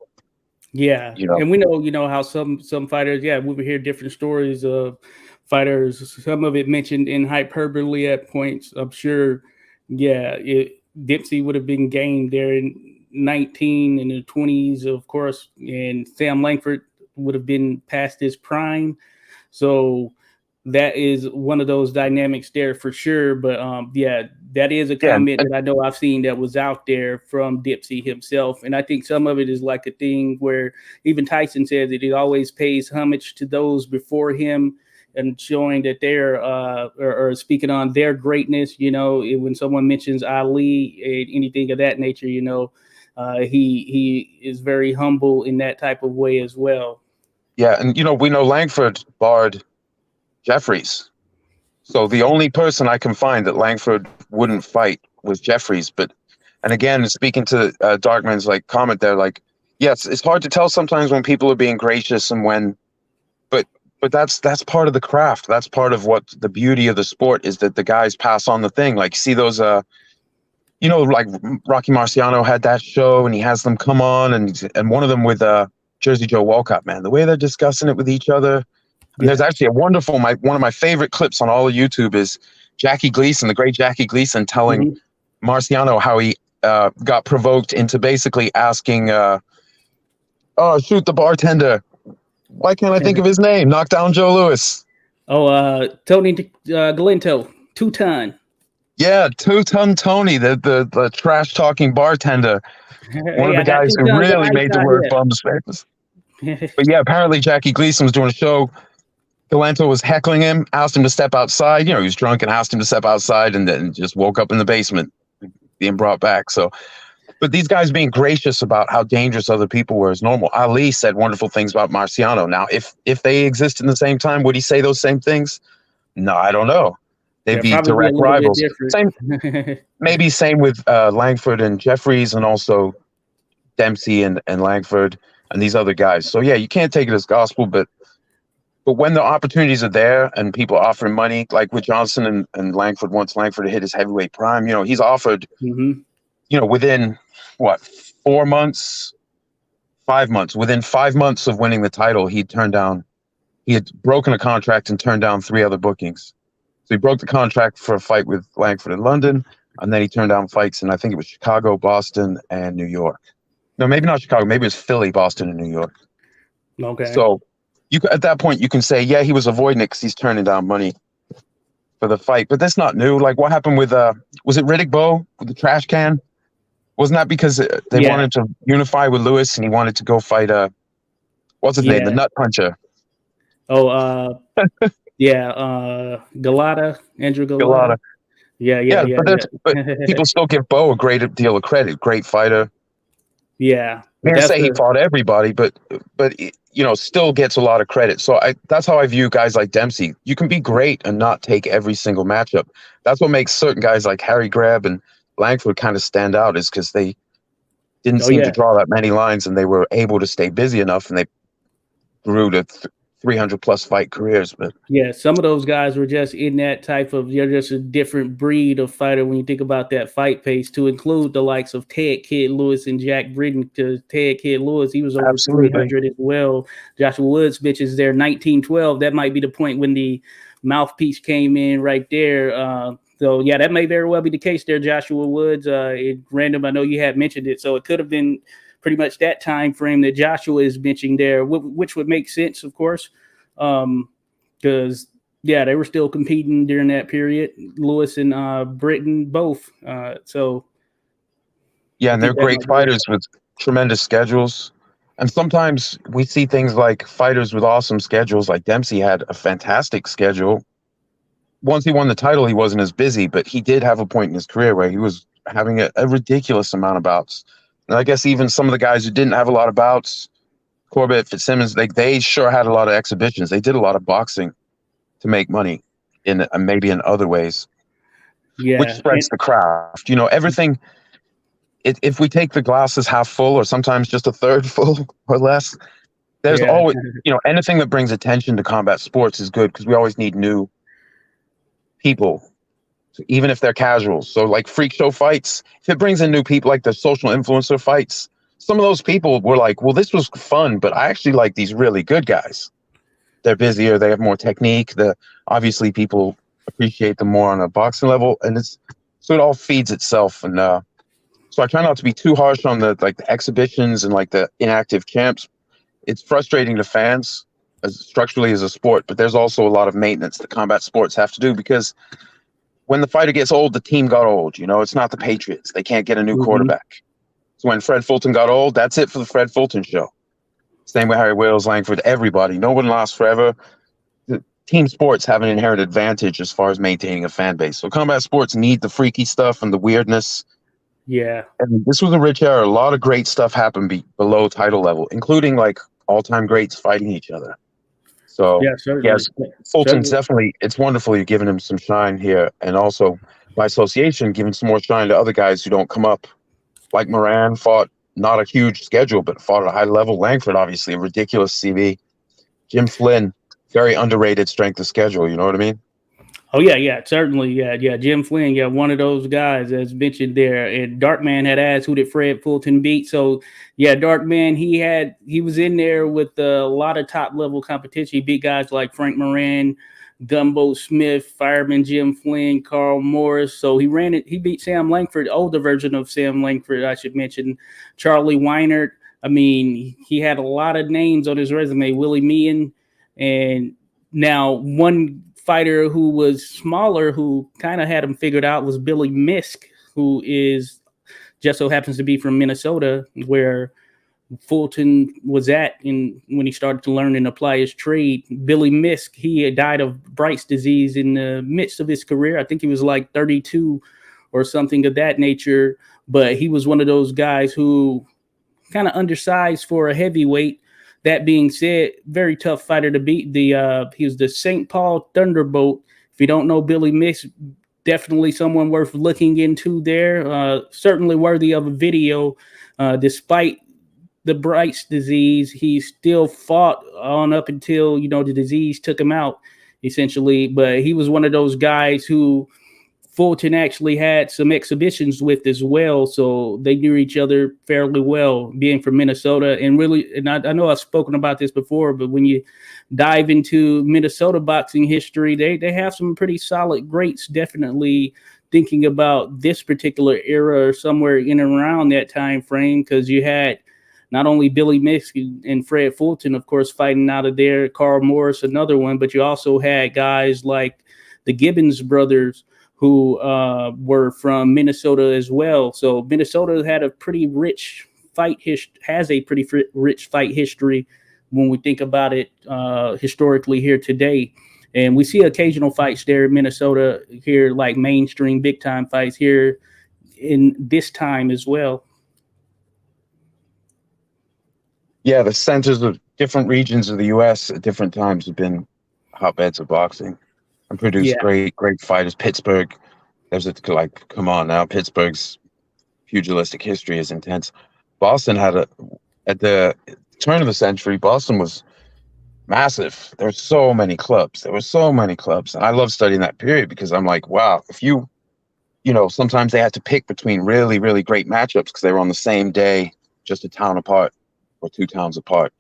Yeah, and we know, how some fighters, we would hear different stories of fighters. Some of it mentioned in hyperbole at points. I'm sure, Dempsey would have been game there in 19 in the 20s, of course, and Sam Langford would have been past his prime. So that is one of those dynamics there for sure. But that is a comment that I know I've seen that was out there from Dempsey himself. And I think some of it is like a thing where even Tyson says that he always pays homage to those before him and showing that they're or speaking on their greatness. You know, when someone mentions Ali and anything of that nature, he is very humble in that type of way as well. Yeah, and we know Langford barred Jeffries. So the only person I can find that Langford wouldn't fight was Jeffries. And again, speaking to Darkman's comment there, yes, it's hard to tell sometimes when people are being gracious and when, but that's part of the craft. That's part of what the beauty of the sport is, that the guys pass on the thing. Like, see those, like Rocky Marciano had that show and he has them come on and one of them with Jersey Joe Walcott, man, the way they're discussing it with each other. And there's actually a wonderful, one of my favorite clips on all of YouTube is Jackie Gleason, the great Jackie Gleason, telling Marciano how he got provoked into basically asking, shoot the bartender. Why can't I think of his name? Knock down Joe Louis. Tony Galento, two-ton. Yeah, two-ton Tony, the trash-talking bartender. One of the guys who really made the word bums famous. But yeah, apparently Jackie Gleason was doing a show. Galento was heckling him, asked him to step outside. He was drunk and asked him to step outside and then just woke up in the basement being brought back. So, but these guys being gracious about how dangerous other people were is normal. Ali said wonderful things about Marciano. Now, if they exist in the same time, would he say those same things? No, I don't know. They'd be probably be a direct little bit rivals. different. Same, maybe same with Langford and Jeffries, and also Dempsey and Langford and these other guys. So yeah, you can't take it as gospel, but when the opportunities are there and people are offering money, like with Johnson and Langford, once Langford hit his heavyweight prime, he's offered, Hmm. within what, 4 months, 5 months, within 5 months of winning the title, he had broken a contract and turned down 3 other bookings. So he broke the contract for a fight with Langford in London, and then he turned down fights in, I think it was Chicago, Boston, and New York. No, maybe not Chicago. Maybe it was Philly, Boston, and New York. Okay. So at that point, you can say, yeah, he was avoiding it because he's turning down money for the fight. But that's not new. Like what happened with, was it Riddick Bowe with the trash can? Wasn't that because they Yeah. wanted to unify with Lewis and he wanted to go fight, what's his name? The Yeah. Nut Puncher, Oh, yeah. Andrew Galata. Galata. Yeah, yeah, Yeah, yeah, but yeah. people still give Bowe a great deal of credit. Great fighter. Yeah, but Can't that's say he the fought everybody, but still gets a lot of credit. So that's how I view guys like Dempsey. You can be great and not take every single matchup. That's what makes certain guys like Harry Greb and Langford kind of stand out, is because they didn't oh seem to yeah. draw that many lines, and they were able to stay busy enough, and they grew to 300 plus fight careers. But Yeah, some of those guys were just in that type of, they're just a different breed of fighter when you think about that fight pace, to include the likes of Ted Kid Lewis and Jack Britton. Because Ted Kid Lewis, he was over absolutely, 300 as well. Joshua Woods, bitches, there 1912. That might be the point when the mouthpiece came in right there. So yeah, that may very well be the case there, Joshua Woods. Random, I know you had mentioned it, so it could have been pretty much that time frame that Joshua is mentioning there, which would make sense, of course. Because yeah, they were still competing during that period. Lewis and Britton both. So yeah, I and they're think that great might be it. fighters with tremendous schedules. And sometimes we see things like fighters with awesome schedules, like Dempsey had a fantastic schedule. Once he won the title, he wasn't as busy, but he did have a point in his career where he was having a ridiculous amount of bouts. And I guess even some of the guys who didn't have a lot of bouts, Corbett, Fitzsimmons, they sure had a lot of exhibitions. They did a lot of boxing to make money in maybe in other ways, which Yeah, spreads the craft. Everything. If we take the glasses half full, or sometimes just a third full or less, there's yeah, always, anything that brings attention to combat sports is good, because we always need new people, even if they're casuals. So like freak show fights, if it brings in new people, like the social influencer fights, some of those people were like, well, this was fun, but I actually like these really good guys. They're busier, they have more technique. Obviously people appreciate them more on a boxing level, and so it all feeds itself. And so I try not to be too harsh on the exhibitions and like the inactive champs. It's frustrating to fans as structurally as a sport, but there's also a lot of maintenance that combat sports have to do, because when the fighter gets old, the team got old. It's not the Patriots. They can't get a new hmm quarterback. So when Fred Fulton got old, that's it for the Fred Fulton show. Same with Harry Wales, Langford, everybody. No one lasts forever. The team sports have an inherent advantage as far as maintaining a fan base. So combat sports need the freaky stuff and the weirdness. yeah, And this was a rich era. A lot of great stuff happened below title level, including like all-time greats fighting each other. So yeah. Certainly, yes, Fulton's certainly. definitely, it's wonderful you're giving him some shine here, and also by association giving some more shine to other guys who don't come up. Like Moran fought not a huge schedule, but fought at a high level. Langford, obviously, a ridiculous CV. Jim Flynn, very underrated strength of schedule. You know what I mean? Oh yeah, yeah, certainly, yeah, yeah. Jim Flynn, yeah, one of those guys as mentioned there. And Darkman had asked who did Fred Fulton beat. So yeah, Darkman, he was in there with a lot of top level competition. He beat guys like Frank Moran, Gumbo Smith, Fireman Jim Flynn, Carl Morris. So he ran it. He beat Sam Langford, older version of Sam Langford, I should mention. Charlie Weinert. I mean, he had a lot of names on his resume. Willie Meehan, and now one fighter who was smaller, who kind of had him figured out, was Billy Misk, who is just so happens to be from Minnesota, where Fulton was at when he started to learn and apply his trade. Billy Misk, he had died of Bright's disease in the midst of his career. I think he was like 32 or something of that nature. But he was one of those guys who kind of undersized for a heavyweight. That being said, very tough fighter to beat. He was the St. Paul Thunderbolt If you don't know Billy Mix, definitely someone worth looking into there. Certainly worthy of a video. Despite the Bright's disease, he still fought on up until the disease took him out, essentially. But he was one of those guys who Fulton actually had some exhibitions with as well, so they knew each other fairly well, being from Minnesota. And really, and I know I've spoken about this before, but when you dive into Minnesota boxing history, they have some pretty solid greats. Definitely thinking about this particular era or somewhere in and around that time frame, because you had not only Billy Mix and Fred Fulton, of course, fighting out of there, Carl Morris, another one, but you also had guys like the Gibbons brothers, who were from Minnesota as well. So Minnesota had a pretty rich has a pretty rich fight history when we think about it historically here today. And we see occasional fights there in Minnesota here, like mainstream big time fights here in this time as well. Yeah, the centers of different regions of the U.S. at different times have been hotbeds of boxing and produced Yeah. great fighters. Pittsburgh, come on now, Pittsburgh's pugilistic history is intense. Boston at the turn of the century, Boston was massive. There were so many clubs. And I love studying that period because I'm like, wow, if sometimes they had to pick between really, really great matchups because they were on the same day, just a town apart or two towns apart,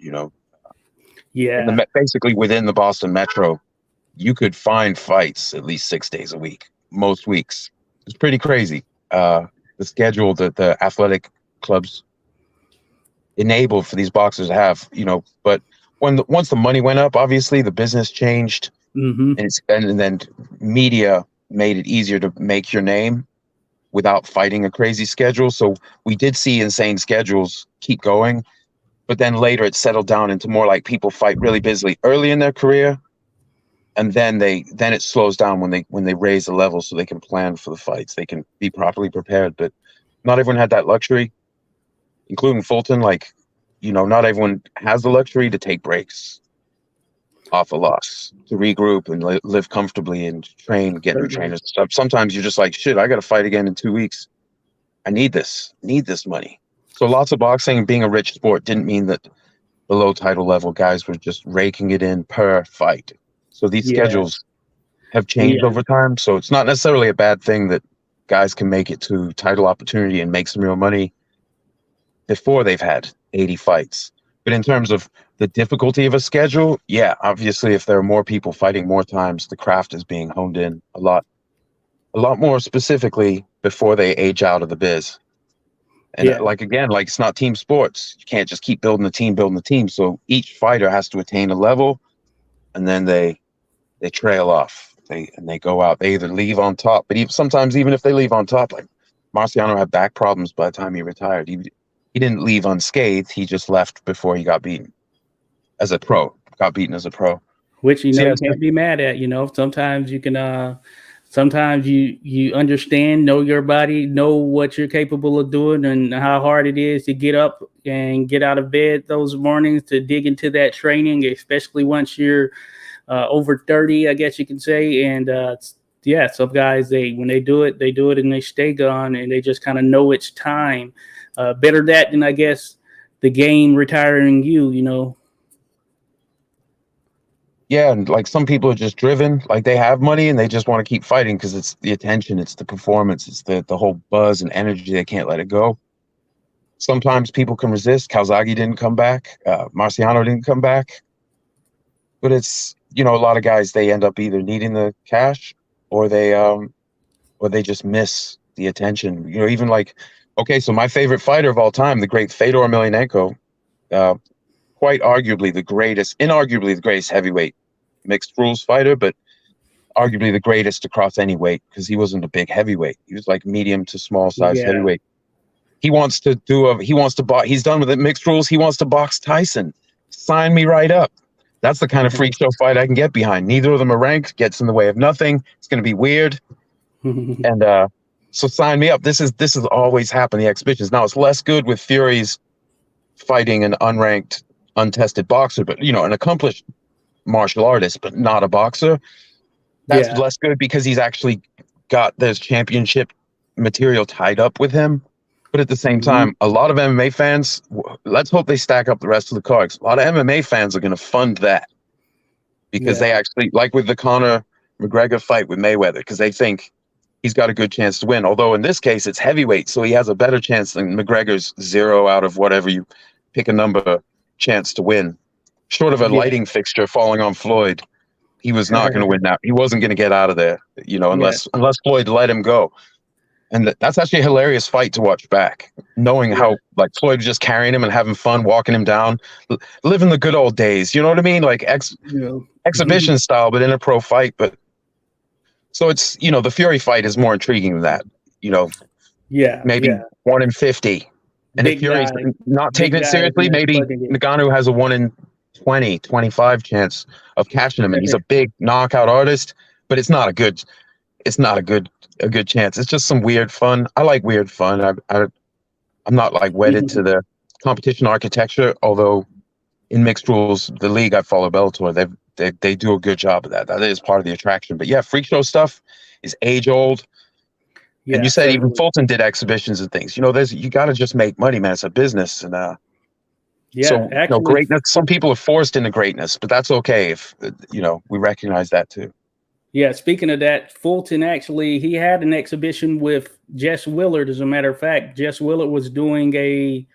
Yeah. And basically within the Boston metro, you could find fights at least 6 days a week, most weeks. It's pretty crazy. The schedule that the athletic clubs enabled for these boxers to have, but once the money went up, obviously the business changed, and then media made it easier to make your name without fighting a crazy schedule. So we did see insane schedules keep going, but then later it settled down into more like people fight really busily early in their career, and then it slows down when they raise the level so they can plan for the fights. They can be properly prepared, but not everyone had that luxury, including Fulton. Not everyone has the luxury to take breaks off a loss, to regroup and live comfortably and get new trainers and stuff. Sometimes you're just like, shit, I got to fight again in 2 weeks. I need this money. So lots of boxing, being a rich sport, didn't mean that below title level guys were just raking it in per fight. So these schedules have changed over time. So it's not necessarily a bad thing that guys can make it to title opportunity and make some real money before they've had 80 fights. But in terms of the difficulty of a schedule, yeah, obviously if there are more people fighting more times, the craft is being honed in a lot more specifically before they age out of the biz. And again, it's not team sports. You can't just keep building the team. So each fighter has to attain a level, and then they trail off. They go out. They either leave on top, but sometimes even if they leave on top, like Marciano had back problems by the time he retired. He didn't leave unscathed. He just left before he got beaten as a pro. Which you can't be mad at. Sometimes you can. Sometimes you understand, know your body, know what you're capable of doing, and how hard it is to get up and get out of bed those mornings to dig into that training, especially once you're over 30, I guess you can say. And some guys, when they do it and they stay gone, and they just kind of know it's time. Better that than, I guess, the game retiring you. Yeah, and some people are just driven, they have money and they just want to keep fighting because it's the attention, it's the performance, it's the whole buzz and energy. They can't let it go. Sometimes people can resist. Calzaghe didn't come back. Marciano didn't come back. But it's, a lot of guys, they end up either needing the cash or they just miss the attention. Even okay, so my favorite fighter of all time, the great Fedor Emelianenko, inarguably the greatest heavyweight mixed rules fighter, but arguably the greatest across any weight because he wasn't a big heavyweight. He was medium to small size heavyweight. He wants to box. He's done with it mixed rules. He wants to box Tyson. Sign me right up. That's the kind of freak show fight I can get behind. Neither of them are ranked. Gets in the way of nothing. It's going to be weird. And so sign me up. This is always happened. The exhibitions. Now it's less good with Fury's fighting an unranked, untested boxer, but an accomplished martial artist, but not a boxer. That's less good because he's actually got this championship material tied up with him. But at the same time, a lot of MMA fans, let's hope they stack up the rest of the cards. A lot of MMA fans are going to fund that because they actually, like with the Conor McGregor fight with Mayweather, because they think he's got a good chance to win. Although in this case, it's heavyweight, so he has a better chance than McGregor's 0 out of whatever you pick a number chance to win. Short of a lighting fixture falling on Floyd, he was not going to win that. He wasn't going to get out of there, unless Floyd let him go. And that's actually a hilarious fight to watch back, knowing how like Floyd was just carrying him and having fun, walking him down, living the good old days. You know what I mean? Like exhibition style, but in a pro fight. But so it's, the Fury fight is more intriguing than that, maybe 1 in 50. And if Fury's not taking it seriously, maybe Ngannou has a 1 in 20, 25 chance of catching him. And he's a big knockout artist, but it's not a good chance. It's just some weird fun. I like weird fun. I'm not like wedded to the competition architecture, although in mixed rules, the league I follow, Bellator, they do a good job of that. That is part of the attraction. But yeah, freak show stuff is age old. And you said even Fulton did exhibitions and things. You got to just make money, man. It's a business. And actually, greatness. Some people are forced into greatness, but that's okay if we recognize that too. Yeah, speaking of that, Fulton he had an exhibition with Jess Willard. As a matter of fact, Jess Willard was doing a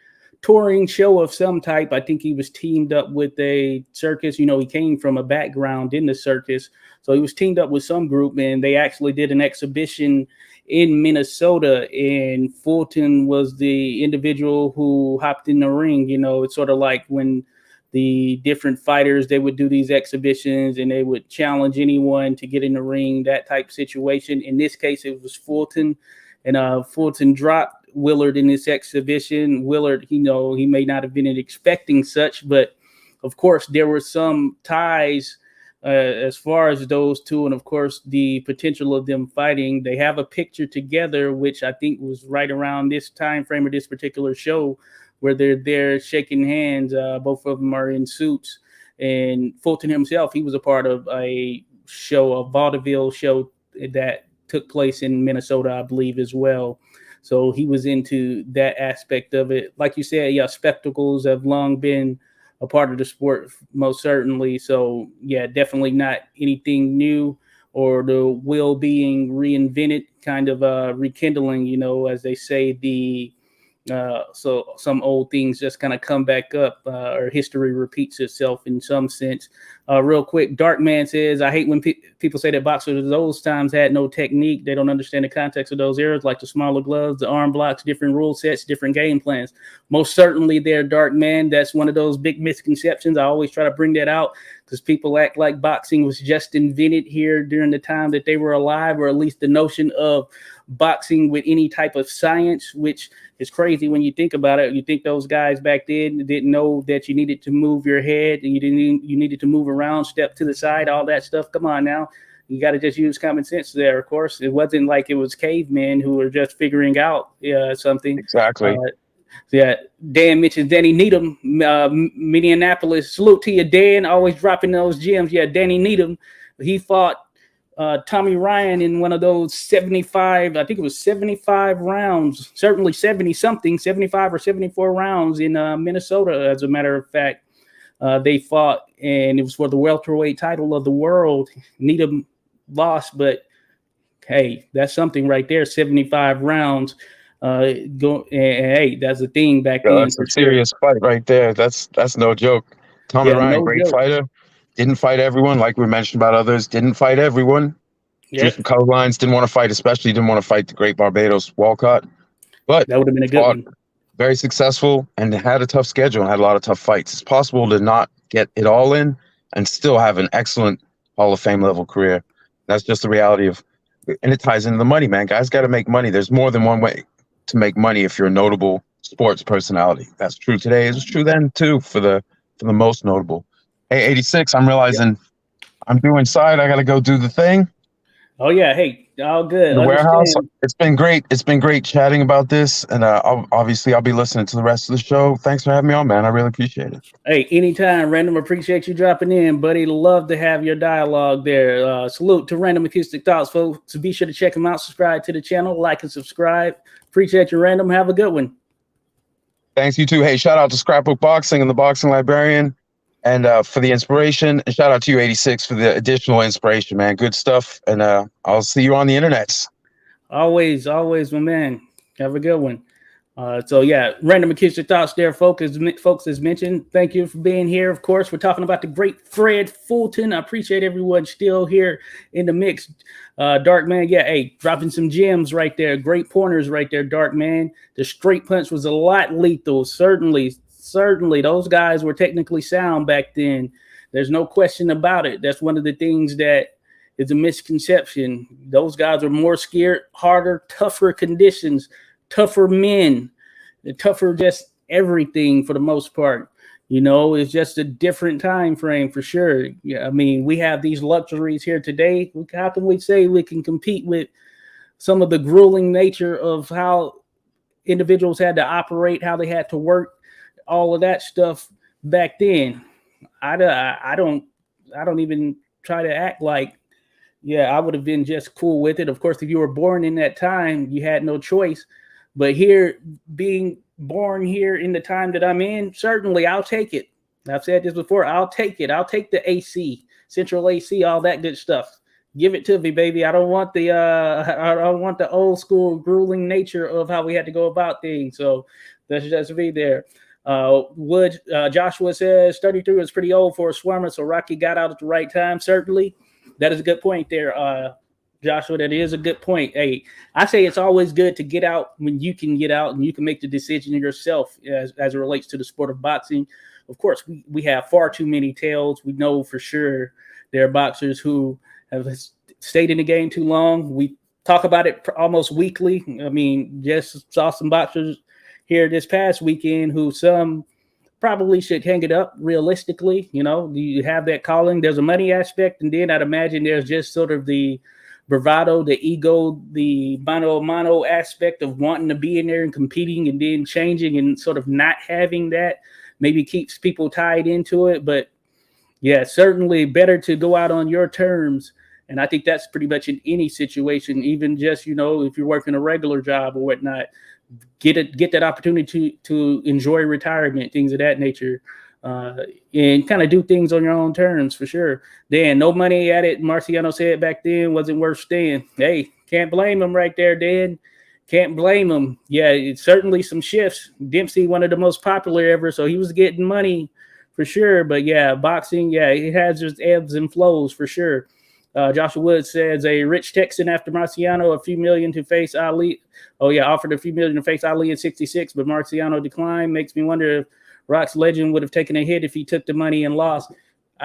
touring show of some type. I think he was teamed up with a circus. He came from a background in the circus. So he was teamed up with some group, and they actually did an exhibition in Minnesota. And Fulton was the individual who hopped in the ring. It's sort of like when the different fighters, they would do these exhibitions and they would challenge anyone to get in the ring, that type situation. In this case, it was Fulton, and Fulton dropped Willard in this exhibition. Willard, he may not have been expecting such, but of course there were some ties as far as those two, and of course the potential of them fighting. They have a picture together, which I think was right around this time frame of this particular show, where they're there shaking hands. Both of them are in suits. And Fulton himself, he was a part of a vaudeville show that took place in Minnesota, I believe, as well. So he was into that aspect of it. Like you said, spectacles have long been a part of the sport, most certainly. So, definitely not anything new or the wheel being reinvented, kind of rekindling, as they say, so some old things just kind of come back up, or history repeats itself in some sense. Real quick, Darkman says, I hate when people say that boxers of those times had no technique. They don't understand the context of those eras, like the smaller gloves, the arm blocks, different rule sets, different game plans. Most certainly there, Darkman. That's one of those big misconceptions. I always try to bring that out because people act like boxing was just invented here during the time that they were alive, or at least the notion of boxing with any type of science, which is crazy when you think about it. You think those guys back then didn't know that you needed to move your head and you needed to move around, step to the side, all that stuff. Come on now. You got to just use common sense there. Of course, it wasn't like it was cavemen who were just figuring out something. Exactly. Dan mentions Danny Needham, Minneapolis. Salute to you, Dan. Always dropping those gems. Yeah, Danny Needham. He fought Tommy Ryan in one of those 75, I think it was 75 rounds, certainly 70-something, 75 or 74 rounds in Minnesota, as a matter of fact. They fought, and it was for the welterweight title of the world. Needham lost, but hey, that's something right there, 75 rounds. Hey, that's a thing back then. That's a serious fight right there. That's no joke. Tommy Ryan, great fighter. Didn't fight everyone, like we mentioned about others. Didn't fight everyone. Drew some color lines. Didn't want to fight, especially didn't want to fight the great Barbados Walcott. But that would have been a good one. Very successful and had a tough schedule and had a lot of tough fights. It's possible to not get it all in and still have an excellent Hall of Fame level career. That's just the reality of, and it ties into the money, man. Guys got to make money. There's more than one way to make money if you're a notable sports personality. That's true today. It was true then too for the most notable. Hey, 86, I'm realizing I'm due inside. I got to go do the thing. Oh, yeah. Hey, All good. The warehouse. Understand. It's been great. It's been great chatting about this, and I'll be listening to the rest of the show. Thanks for having me on, man. I really appreciate it. Hey, anytime, Random. Appreciate you dropping in, buddy. Love to have your dialogue there. Salute to Random Acoustic Thoughts, folks. So be sure to check them out. Subscribe to the channel, like and subscribe. Appreciate you, Random. Have a good one. Thanks, you too. Hey, shout out to Scrapbook Boxing and the Boxing Librarian, and for the inspiration. And shout out to you, 86, for the additional inspiration, man. Good stuff. And I'll see you on the internets. Always, my man. Have a good one. So yeah, Random Acoustic Thoughts there, folks, as mentioned. Thank you for being here. Of course, we're talking about the great Fred Fulton. I appreciate everyone still here in the mix. Dark Man, yeah, hey, dropping some gems right there. Great pointers right there, Dark Man. The straight punch was a lot lethal. Certainly, those guys were technically sound back then. There's no question about it. That's one of the things that is a misconception. Those guys are more scared, harder, tougher conditions, tougher men, tougher just everything for the most part. You know, it's just a different time frame for sure. Yeah, I mean, we have these luxuries here today. How can we say we can compete with some of the grueling nature of how individuals had to operate, how they had to work, all of that stuff back then? I don't even try to act like, yeah, I would have been just cool with it. Of course, if you were born in that time, you had no choice. But here, being born here in the time that I'm in, certainly I'll take it. I've said this before. I'll take it. I'll take the AC, central AC, all that good stuff. Give it to me, baby. I don't want the old school grueling nature of how we had to go about things. So that's just be there. Joshua says 33 was pretty old for a swarmer, so Rocky got out at the right time. Certainly, that is a good point there. Joshua, that is a good point. Hey, I say it's always good to get out when you can get out and you can make the decision yourself as it relates to the sport of boxing. Of course, we have far too many tales. We know for sure there are boxers who have stayed in the game too long. We talk about it almost weekly. I mean, just saw some boxers here this past weekend who some probably should hang it up realistically. You know, you have that calling. There's a money aspect, and then I'd imagine there's just sort of the bravado, the ego, the mano a mano aspect of wanting to be in there and competing, and then changing and sort of not having that maybe keeps people tied into it. But yeah, certainly better to go out on your terms. And I think that's pretty much in any situation, even just, you know, if you're working a regular job or whatnot, get that opportunity to enjoy retirement, things of that nature. And kind of do things on your own terms for sure. Dan, no money at it. Marciano said back then wasn't worth staying. Hey, can't blame him right there, Dan. Can't blame him. Yeah, it's certainly some shifts. Dempsey, one of the most popular ever, so he was getting money for sure. But yeah, boxing, yeah, it has its ebbs and flows for sure. Joshua Woods says a rich Texan after Marciano, a few million to face Ali. Oh yeah, offered a few million to face Ali in '66, but Marciano declined. Makes me wonder if Rock's legend would have taken a hit if he took the money and lost.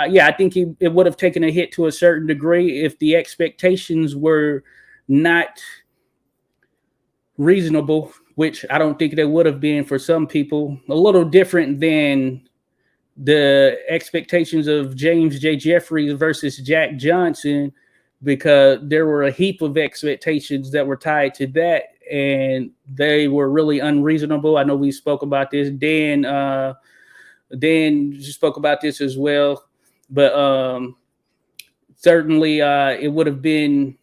Yeah, I think it would have taken a hit to a certain degree if the expectations were not reasonable, which I don't think they would have been for some people. A little different than the expectations of James J. Jeffries versus Jack Johnson, because there were a heap of expectations that were tied to that, and they were really unreasonable. I know we spoke about this. Dan spoke about this as well, but certainly it would have been,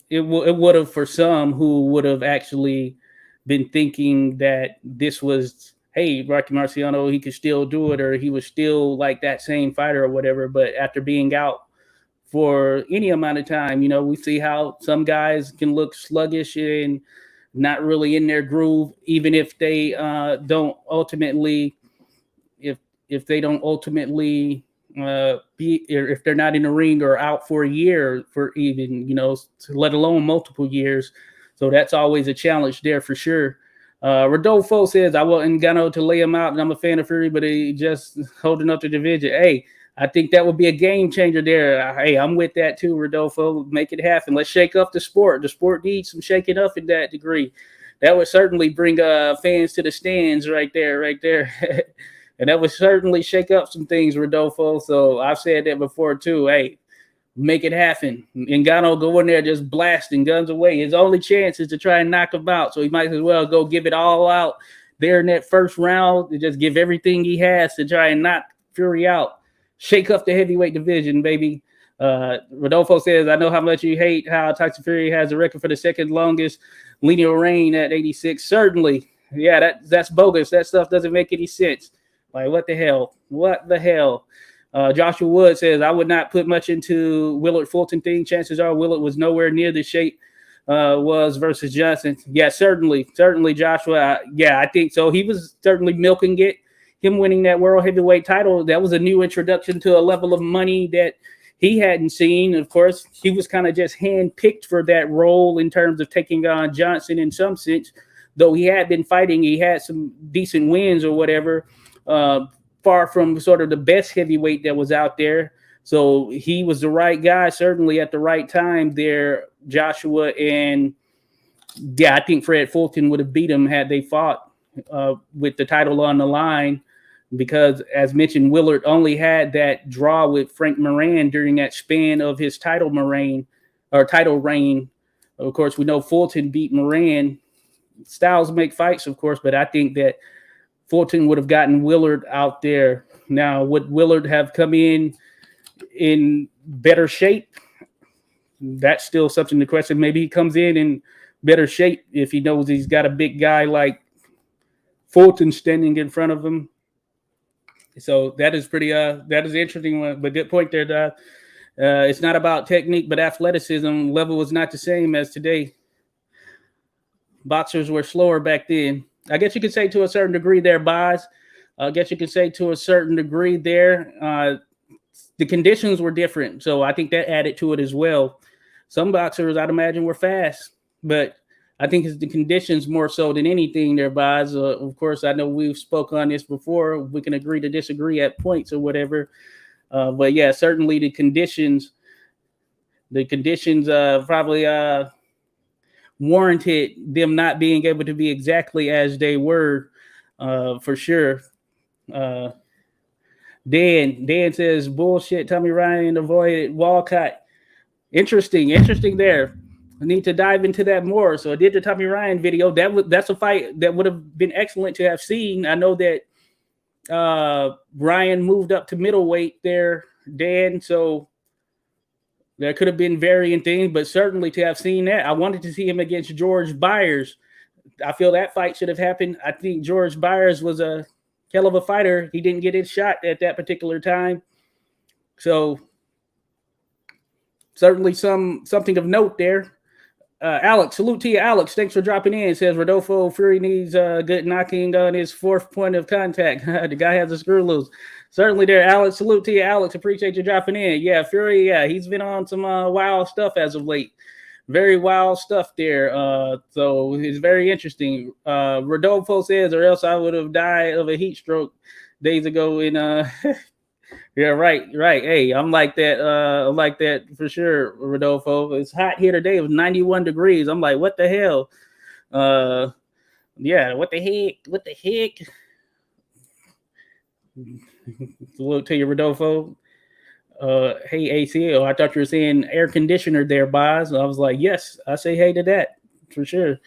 it would have for some who would have actually been thinking that this was, hey, Rocky Marciano, he could still do it, or he was still like that same fighter or whatever. But after being out for any amount of time, you know, we see how some guys can look sluggish and not really in their groove, even if they don't ultimately, if they don't ultimately be, or if they're not in the ring or out for a year, for even, you know, let alone multiple years. So that's always a challenge there for sure. Rodolfo says, I want Ngannou to lay him out, and I'm a fan of Fury, but he just holding up the division. Hey, I think that would be a game changer there. Hey, I'm with that too, Rodolfo. Make it happen. Let's shake up the sport. The sport needs some shaking up in that degree. That would certainly bring fans to the stands right there. And that would certainly shake up some things, Rodolfo. So I've said that before too. Hey, make it happen. Ngannou go in there just blasting guns away. His only chance is to try and knock him out. So he might as well go give it all out there in that first round and just give everything he has to try and knock Fury out. Shake up the heavyweight division, baby. Rodolfo says, I know how much you hate how Tyson Fury has a record for the second longest lineal reign at 86. Certainly. Yeah, that's bogus. That stuff doesn't make any sense. Like, what the hell? What the hell? Joshua Wood says, I would not put much into Willard Fulton thing. Chances are Willard was nowhere near the shape was versus Johnson. Yeah, certainly, Joshua. I think so. He was certainly milking it. Him winning that world heavyweight title, that was a new introduction to a level of money that he hadn't seen. Of course, he was kind of just handpicked for that role in terms of taking on Johnson in some sense. Though he had been fighting, he had some decent wins or whatever. Far from sort of the best heavyweight that was out there. So he was the right guy, certainly at the right time there, Joshua. And yeah, I think Fred Fulton would have beat him had they fought with the title on the line. Because, as mentioned, Willard only had that draw with Frank Moran during that span of his title reign. Of course, we know Fulton beat Moran. Styles make fights, of course, but I think that Fulton would have gotten Willard out there. Now, would Willard have come in better shape? That's still something to question. Maybe he comes in better shape if he knows he's got a big guy like Fulton standing in front of him. So that is pretty that is interesting one, but good point there, Doc. It's not about technique, but athleticism. Level was not the same as today. Boxers were slower back then. I guess you could say to a certain degree there, Boz. The conditions were different. So I think that added to it as well. Some boxers, I'd imagine, were fast, but I think it's the conditions more so than anything there, Boz. Of course, I know we've spoken on this before. We can agree to disagree at points or whatever. But yeah, certainly the conditions probably warranted them not being able to be exactly as they were, for sure. Dan says, bullshit, Tommy Ryan avoided Walcott. Interesting there. I need to dive into that more. So I did the Tommy Ryan video. That's a fight that would have been excellent to have seen. I know that Ryan moved up to middleweight there, Dan. So there could have been varying things, but certainly to have seen that. I wanted to see him against George Byers. I feel that fight should have happened. I think George Byers was a hell of a fighter. He didn't get his shot at that particular time. So certainly something of note there. Alex, salute to you, Alex. Thanks for dropping in. Says Rodolfo Fury needs good knocking on his fourth point of contact. The guy has a screw loose. Certainly there, Alex. Salute to you, Alex. Appreciate you dropping in. Yeah, Fury, he's been on some wild stuff as of late. Very wild stuff there. So it's very interesting. Rodolfo says, or else I would have died of a heat stroke days ago in Yeah, right. Hey, I'm like that for sure, Rodolfo. It's hot here today. It was 91 degrees. I'm like, what the hell? Yeah, what the heck? Salute to you, Rodolfo. Hey, ACL. I thought you were saying air conditioner there, Boz. I was like, yes, I say hey to that for sure.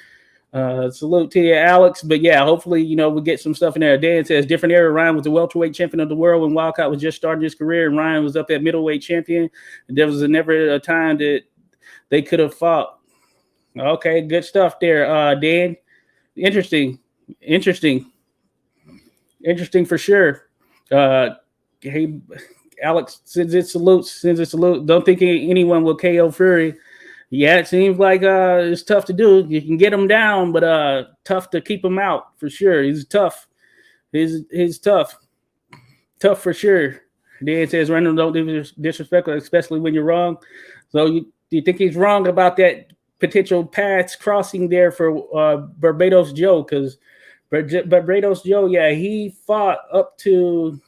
Salute to you, Alex. But yeah, hopefully, we get some stuff in there. Dan says, different era. Ryan was the welterweight champion of the world when Wildcat was just starting his career, and Ryan was up at middleweight champion. And there was never a time that they could have fought. Okay, good stuff there, Dan. Interesting for sure. Hey, Alex sends it salute. Don't think anyone will KO Fury. Yeah, it seems like it's tough to do. You can get him down, but tough to keep him out for sure. He's tough. He's tough. Tough for sure. Dan says, Randall, don't be disrespectful, especially when you're wrong. So you think he's wrong about that potential paths crossing there for Barbados Joe? Because Barbados Joe, he fought up to...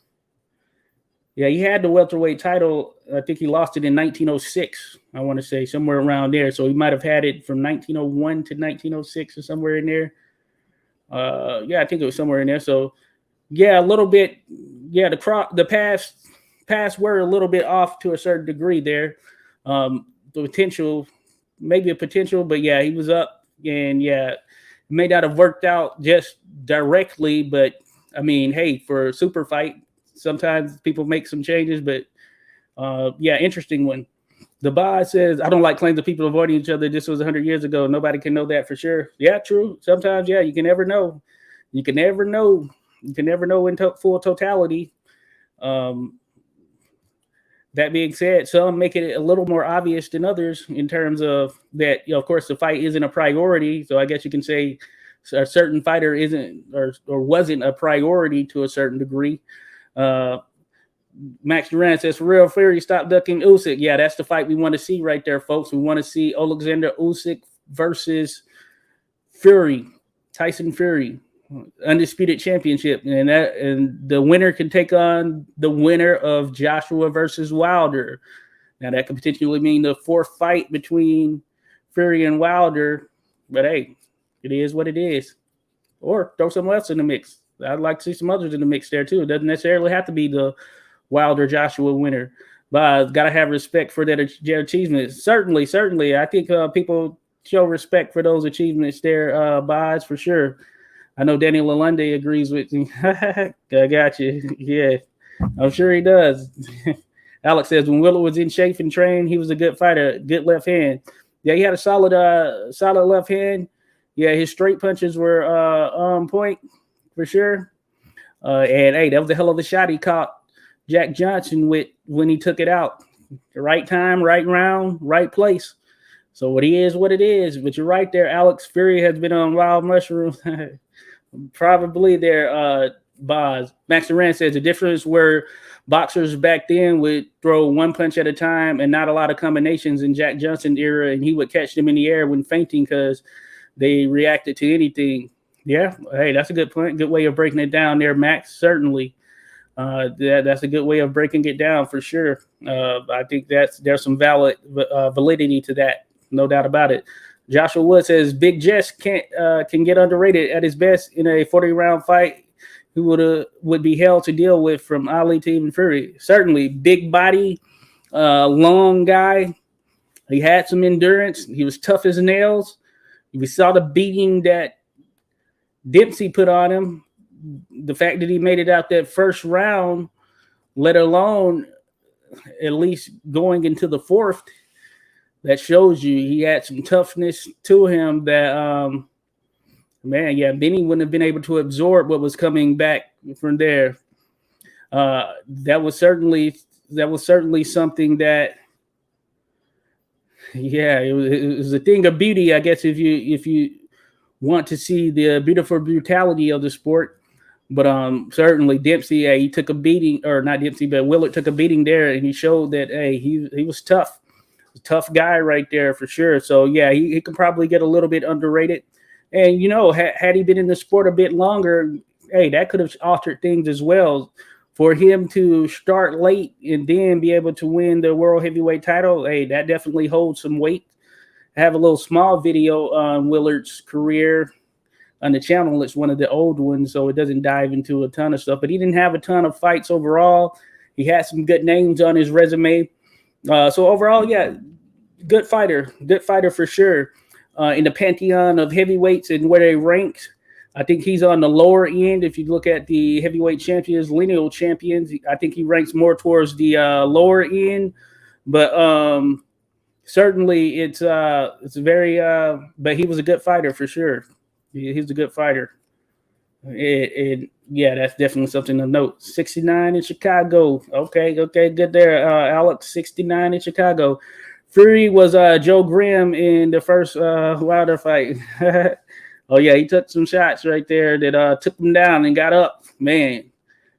Yeah, he had the welterweight title. I think he lost it in 1906, I want to say, somewhere around there. So he might have had it from 1901 to 1906 or somewhere in there. I think it was somewhere in there. So, yeah, a little bit. Yeah, the paths were a little bit off to a certain degree there. The potential, maybe a potential, but yeah, he was up, and yeah, it may not have worked out just directly, but I mean, hey, for a super fight, sometimes people make some changes, but yeah, interesting one. The Ba says, I don't like claims of people avoiding each other. This was 100 years ago. Nobody can know that for sure. Yeah, true. Sometimes, yeah, you can never know. You can never know. You can never know in full totality. Um, that being said, some make it a little more obvious than others in terms of that, of course, the fight isn't a priority. So I guess you can say a certain fighter isn't or wasn't a priority to a certain degree. Uh, Max Duran says, for real, Fury, stop ducking Usyk. Yeah, that's the fight we want to see right there, folks. We want to see Alexander Usyk versus Fury, Tyson Fury, undisputed championship, and the winner can take on the winner of Joshua versus Wilder. Now that could potentially mean the fourth fight between Fury and Wilder, but hey, it is what it is. Or throw someone else in the mix. I'd like to see some others in the mix there too. It doesn't necessarily have to be the Wilder Joshua winner, but gotta have respect for their achievements. Certainly, I think people show respect for those achievements there, Boz, for sure. I know Daniel Lalonde agrees with me. I got you. Yeah, I'm sure he does. Alex says when Willard was in shape and trained, he was a good fighter, good left hand. Yeah, he had a solid left hand. Yeah, his straight punches were on point for sure. And hey, that was a hell of a shot he caught Jack Johnson with when he took it out. The right time, right round, right place. So what he is, what it is. But you're right there, Alex. Fury has been on wild mushrooms. Probably there, Boz. Max Duran says the difference where boxers back then would throw one punch at a time and not a lot of combinations in Jack Johnson era, and he would catch them in the air when fainting because they reacted to anything. Yeah, hey, that's a good point. Good way of breaking it down there, Max. Certainly. That's a good way of breaking it down for sure. I think there's some validity to that, no doubt about it. Joshua Wood says Big Jess can get underrated at his best in a 40-round fight. Who would be hell to deal with from Ali to even Fury. Certainly, big body, long guy. He had some endurance. He was tough as nails. We saw the beating that Dempsey put on him. The fact that he made it out that first round, let alone at least going into the fourth, that shows you he had some toughness to him that, Benny wouldn't have been able to absorb what was coming back from there. That was certainly something that, yeah, it was a thing of beauty, I guess, if you want to see the beautiful brutality of the sport. But certainly Dempsey, he took a beating, or not Dempsey, but Willard took a beating there, and he showed that he was tough. A tough guy right there for sure. So yeah, he could probably get a little bit underrated. And had he been in the sport a bit longer, hey, that could have altered things as well. For him to start late and then be able to win the world heavyweight title, hey, that definitely holds some weight. I have a little small video on Willard's career on the channel. It's one of the old ones, so it doesn't dive into a ton of stuff. But he didn't have a ton of fights overall. He had some good names on his resume. So overall, yeah, good fighter for sure. In the pantheon of heavyweights and where they ranked, I think he's on the lower end. If you look at the heavyweight champions, lineal champions, I think he ranks more towards the lower end. But certainly, it's very. But he was a good fighter for sure. He's a good fighter. Yeah, that's definitely something to note. 69 in Chicago. Okay, good there, Alex. 69 in Chicago. Fury was Joe Grimm in the first Wilder fight. Oh yeah, he took some shots right there that took him down and got up. Man,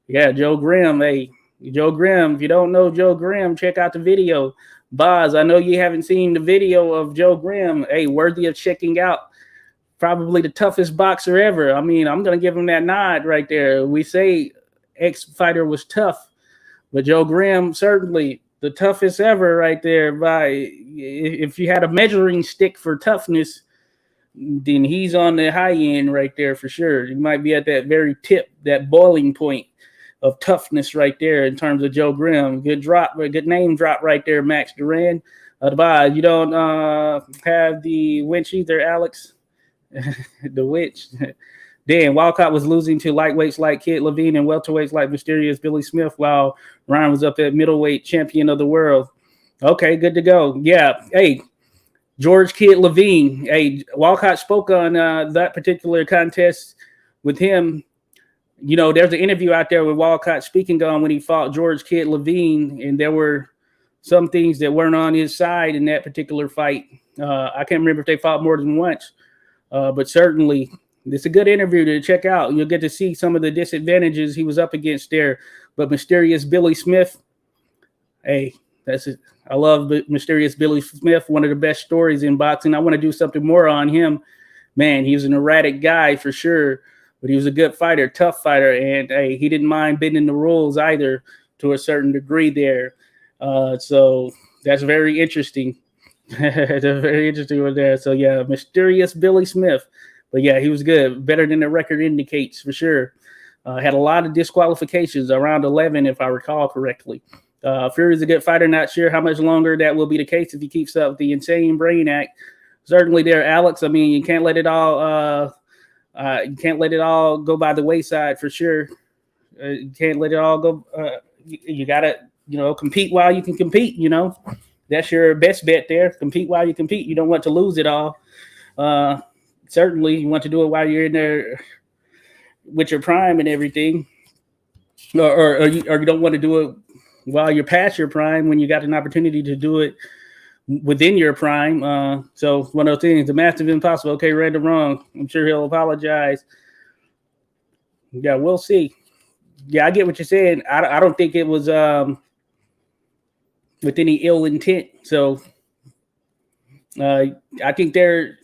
yeah, Joe Grimm. Hey, Joe Grimm. If you don't know Joe Grimm, check out the video. Boz, I know you haven't seen the video of Joe Grimm. Hey, worthy of checking out. Probably the toughest boxer ever. I mean, I'm going to give him that nod right there. We say ex-fighter was tough, but Joe Grimm, certainly the toughest ever right there. If you had a measuring stick for toughness, then he's on the high end right there for sure. He might be at that very tip, that boiling point of toughness right there in terms of Joe Grimm. Good name drop right there, Max Duran. You don't have the winch either, Alex. The winch. Dan Walcott was losing to lightweights like Kid Levine and welterweights like Mysterious Billy Smith, while Ryan was up at middleweight champion of the world. Okay, good to go. Yeah. Hey, George Kid Levine. Hey, Walcott spoke on that particular contest with him. You know, there's an interview out there with Walcott speaking on when he fought George Kid Levine, and there were some things that weren't on his side in that particular fight. I can't remember if they fought more than once, but certainly it's a good interview to check out. You'll get to see some of the disadvantages he was up against there. But Mysterious Billy Smith, hey, that's it. I love Mysterious Billy Smith, one of the best stories in boxing. I want to do something more on him. Man, he was an erratic guy for sure, but he was a good fighter, tough fighter, and hey, he didn't mind bending the rules either to a certain degree there. So that's very interesting. That's very interesting one there. So yeah, Mysterious Billy Smith. But yeah, he was good. Better than the record indicates for sure. Had a lot of disqualifications, around 11 if I recall correctly. Fury's a good fighter. Not sure how much longer that will be the case if he keeps up the insane brain act. Certainly there, Alex. I mean, you can't let it all go by the wayside for sure. You can't let it all go. You gotta, compete while you can compete. That's your best bet there. Compete while you compete. You don't want to lose it all. Certainly, you want to do it while you're in there with your prime and everything, or you don't want to do it while you're past your prime when you got an opportunity to do it within your prime. So one of those things, the massive impossible. Okay, right or wrong. I'm sure he'll apologize. Yeah, we'll see. Yeah, I get what you're saying. I don't think it was with any ill intent. So I think there are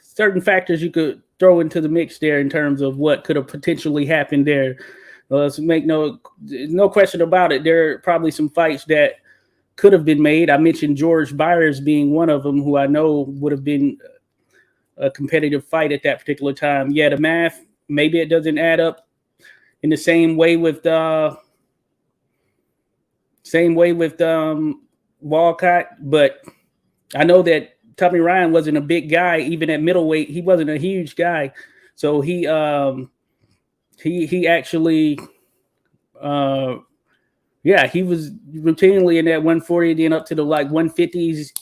certain factors you could throw into the mix there in terms of what could have potentially happened there. Let's make no question about it. There are probably some fights that could have been made. I mentioned George Byers being one of them, who I know would have been a competitive fight at that particular time. Yeah, the math, maybe it doesn't add up in the same way with Walcott, but I know that Tommy Ryan wasn't a big guy, even at middleweight. He wasn't a huge guy, so he actually, he was routinely in that 140, then up to the like 150s.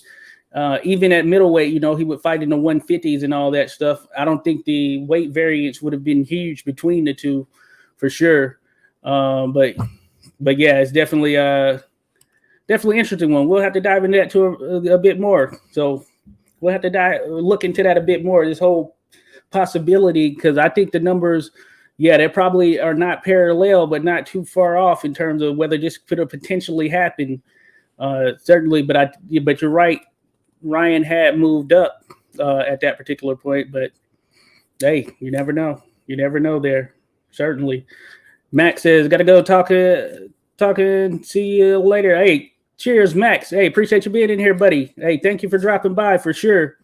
Even at middleweight, he would fight in the 150s and all that stuff. I don't think the weight variance would have been huge between the two, for sure. But yeah, it's definitely interesting one. We'll have to dive into that a bit more. So we'll have to look into that a bit more, this whole possibility, because I think the numbers, they probably are not parallel, but not too far off in terms of whether this could have potentially happened. Certainly, but you're right. Ryan had moved up at that particular point, but hey, you never know. You never know there. Certainly. Max says, got to go talking. See you later. Hey, cheers, Max. Hey, appreciate you being in here, buddy. Hey, thank you for dropping by for sure.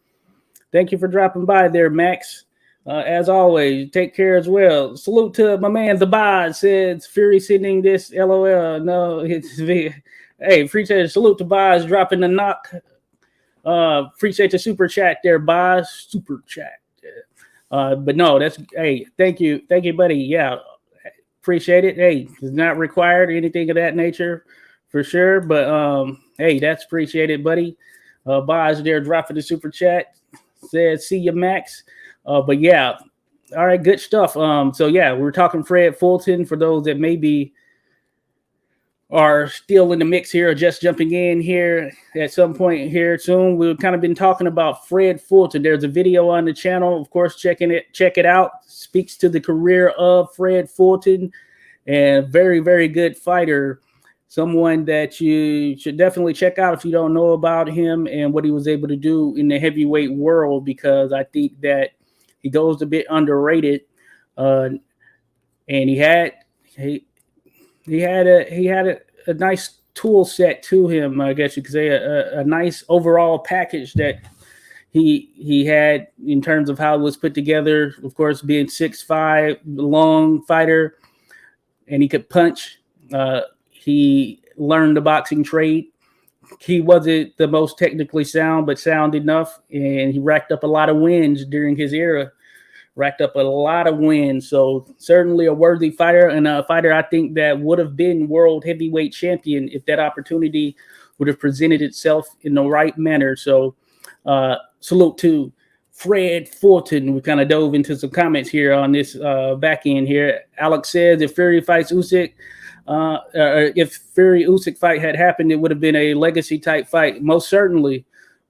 Thank you for dropping by there, Max. As always, take care as well. Salute to my man, The Boz, says Fury sending this LOL. No, hey, appreciate it. Salute to Boz dropping the knock. Appreciate the super chat there, Boz. Super chat. But no, hey, thank you, buddy. Yeah, appreciate it. Hey, it's not required or anything of that nature for sure. But hey, that's appreciated, buddy. Boz there dropping the super chat. Said, see you, Max. But yeah, all right, good stuff. So yeah, we're talking Fred Fulton for those that maybe are still in the mix here or just jumping in here at some point here soon. We've kind of been talking about Fred Fulton. There's a video on the channel, of course, check it out. Speaks to the career of Fred Fulton, and very, very good fighter. Someone that you should definitely check out if you don't know about him and what he was able to do in the heavyweight world, because I think that he goes a bit underrated. And he had a nice tool set to him, I guess you could say, a nice overall package that he had in terms of how it was put together. Of course, being 6'5", long fighter, and he could punch. He learned the boxing trade he wasn't the most technically sound, but sound enough, and he racked up a lot of wins during his era. Racked up a lot of wins, so certainly a worthy fighter, and a fighter I think that would have been world heavyweight champion if that opportunity would have presented itself in the right manner. So salute to Fred Fulton. We kind of dove into some comments here on this back end here. Alex says if Fury fights Usyk, if Fury Usyk fight had happened, it would have been a legacy type fight. Most certainly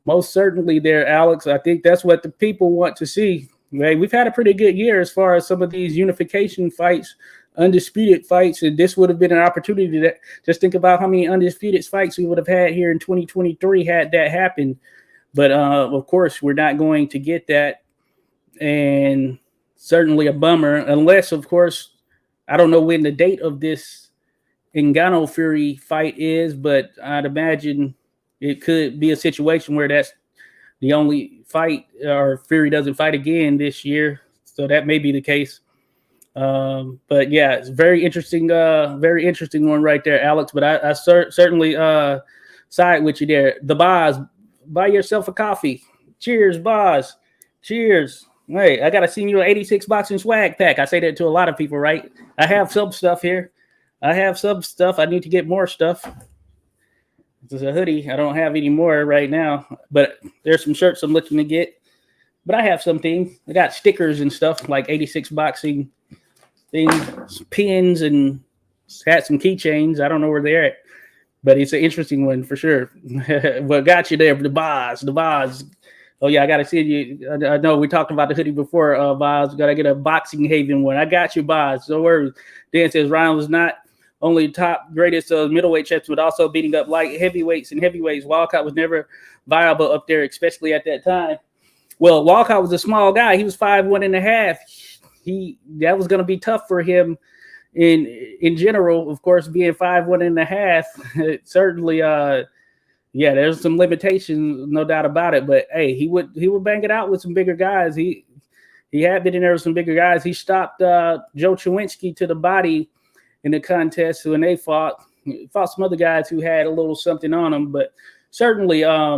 there, Alex. I think that's what the people want to see. Right? We've had a pretty good year as far as some of these unification fights, undisputed fights, and this would have been an opportunity to just think about how many undisputed fights we would have had here in 2023 had that happened. But of course, we're not going to get that, and certainly a bummer, unless, of course, I don't know when the date of this Ngannou Fury fight is, but I'd imagine it could be a situation where that's the only fight, or Fury doesn't fight again this year. So that may be the case. But yeah, it's very interesting one right there, Alex. But I certainly side with you there. The Boz, buy yourself a coffee. Cheers, Boz. Cheers. Hey, I got a senior 86 boxing swag pack. I say that to a lot of people, right? I have some stuff here. I need to get more stuff. This is a hoodie. I don't have any more right now, but there's some shirts I'm looking to get. But I have some things. I got stickers and stuff like 86 boxing things, pins, and had some keychains. I don't know where they're at, but it's an interesting one for sure. Well, got you there, the Boz. Oh yeah, I gotta see you. I know we talked about the hoodie before, Boz. Gotta get a Boxing Haven one. I got you, Boz. Don't worry. Dan says Ryan was not only top greatest middleweight champs, but also beating up light heavyweights and heavyweights. Walcott was never viable up there, especially at that time. Well, Walcott was a small guy. He was 5'1.5". That was going to be tough for him in general. Of course, being 5'1.5", certainly, there's some limitations, no doubt about it. But hey, he would bang it out with some bigger guys. He had been in there with some bigger guys. He stopped Joe Chowinski to the body in the contest when they fought some other guys who had a little something on them. But certainly, I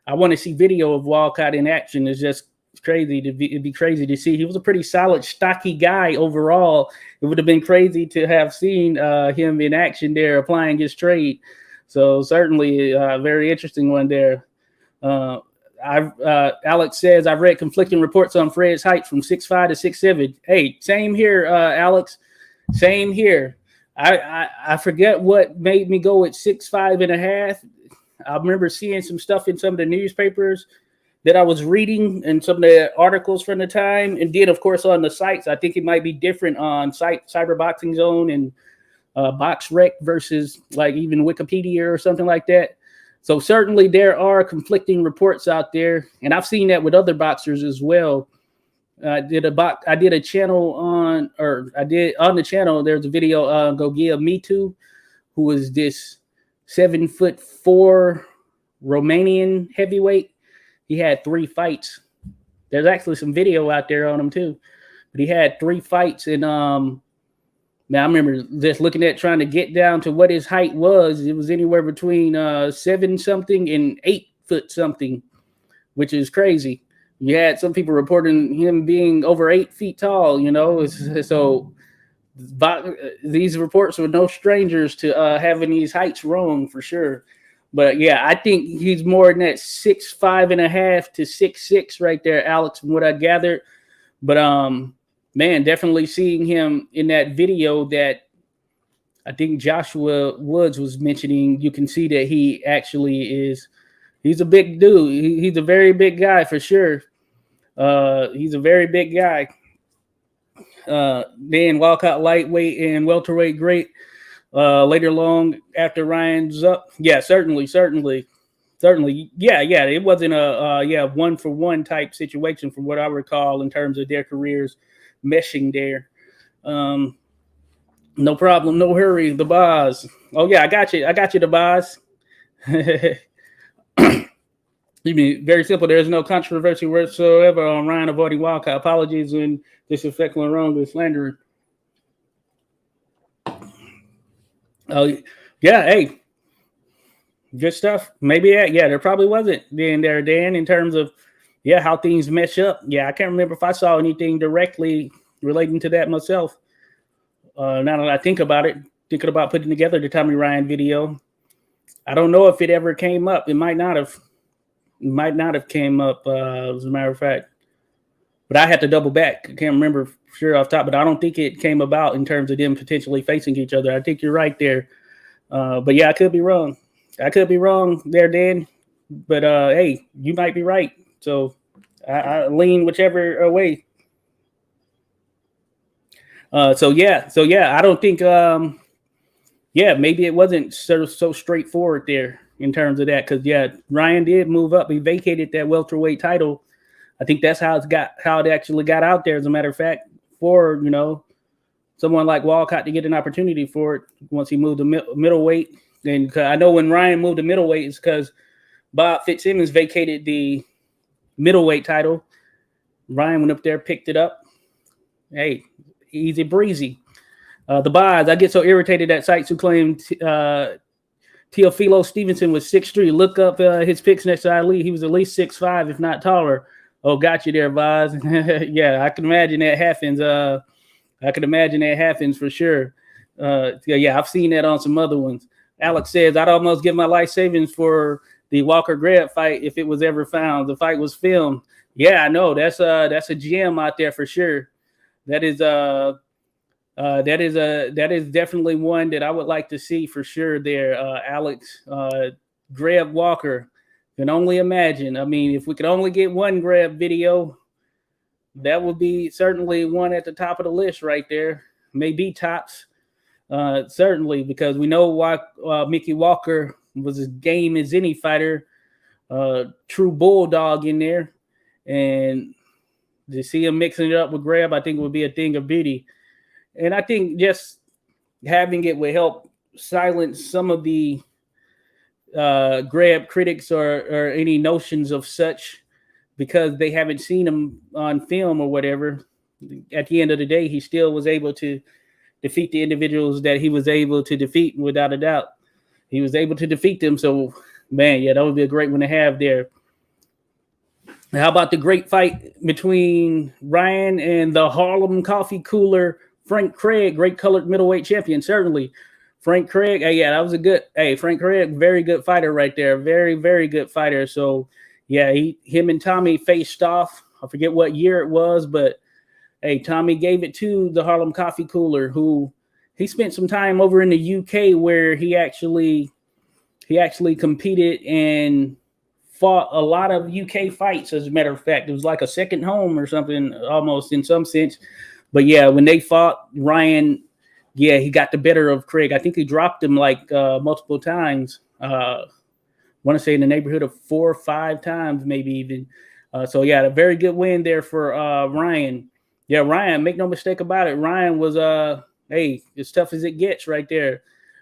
want to see video of Walcott in action. It's just crazy it'd be crazy to see. He was a pretty solid, stocky guy overall. It would have been crazy to have seen him in action there applying his trade. So certainly a very interesting one there. Alex says, I've read conflicting reports on Fred's height from 6'5" to 6'7". Hey, same here, Alex. Same here. I forget what made me go at 6'5.5". I remember seeing some stuff in some of the newspapers that I was reading and some of the articles from the time. And then, of course, on the sites, I think it might be different on Cyber Boxing Zone and BoxRec versus like even Wikipedia or something like that. So certainly there are conflicting reports out there, and I've seen that with other boxers as well. I did a channel on the channel. There's a video Gogia Mitu, who is this 7'4" Romanian heavyweight. He had 3 fights. There's actually some video out there on him too, but he had 3 fights, and I remember just looking at trying to get down to what his height was. It was anywhere between 7 something and 8 foot something, which is crazy. You had some people reporting him being over 8 feet tall, so these reports were no strangers to having these heights wrong for sure. But yeah, I think he's more than that 6'5.5" to 6'6" right there, Alex, from what I gathered. But man, definitely seeing him in that video that I think Joshua Woods was mentioning, you can see that he actually he's a big dude. He's a very big guy for sure. He's a very big guy. Then Walcott lightweight and welterweight great. Later long after Ryan's up. Yeah, certainly. Yeah. It wasn't a 1-for-1 type situation from what I recall in terms of their careers meshing there. No problem, no hurry. The Boz. Oh yeah, I got you, the Boz. You mean very simple. There's no controversy whatsoever on Ryan avoiding Walcott. Apologies when disrespectful and wrong with slandering. Oh yeah, hey, Good stuff. Maybe there probably wasn't then there, Dan, in terms of how things mesh up. Yeah, I can't remember if I saw anything directly relating to that myself. Now that I think about it, thinking about putting together the Tommy Ryan video, I don't know if it ever came up. It might not have. It might not have came up, as a matter of fact. But I had to double back. I can't remember for sure off top, but I don't think it came about in terms of them potentially facing each other. I think you're right there. But yeah, I could be wrong. I could be wrong there, Dan. But hey, you might be right. So I lean whichever way. So yeah, I don't think. Maybe it wasn't so straightforward there in terms of that, because Ryan did move up. He vacated that welterweight title. I think that's how it actually got out there. As a matter of fact, for someone like Walcott to get an opportunity for it once he moved to middleweight. And I know when Ryan moved to middleweight, it's because Bob Fitzsimmons vacated the middleweight title. Ryan went up there, picked it up. Hey, easy breezy. The buys, I get so irritated at sites who claim Teofilo Stevenson was 6'3". Look up his picks next to Ali. He was at least 6'5", if not taller. Oh, got you there, Vaz. Yeah, I can imagine that happens. I can imagine that happens for sure. I've seen that on some other ones. Alex says, I'd almost give my life savings for the Walker Greb fight if it was ever found. The fight was filmed. Yeah, I know. That's a gem out there for sure. That is definitely one that I would like to see for sure there, Alex. Greb Walker. Can only imagine. I mean, if we could only get one Greb video, that would be certainly one at the top of the list right there. Maybe tops, certainly, because we know why Mickey Walker was as game as any fighter, true bulldog in there. And to see him mixing it up with Greb, I think would be a thing of beauty. And I think just having it would help silence some of the Greb critics or any notions of such, because they haven't seen him on film or whatever. At the end of the day, he still was able to defeat the individuals that he was able to defeat, without a doubt. He was able to defeat them. So, man, that would be a great one to have there. How about the great fight between Ryan and the Harlem Coffee Cooler Frank Craig, great colored middleweight champion? Certainly. Frank Craig, that was a good. Frank Craig, very good fighter right there. Very, very good fighter. So, him and Tommy faced off. I forget what year it was, but Tommy gave it to the Harlem Coffee Cooler, who he spent some time over in the UK where he actually competed and fought a lot of UK fights. As a matter of fact, it was like a second home or something, almost in some sense. But when they fought, Ryan, he got the better of Craig. I think he dropped him like multiple times. I want to say in the neighborhood of 4 or 5 times, maybe even. A very good win there for Ryan. Yeah, Ryan, make no mistake about it. Ryan was, as tough as it gets right there.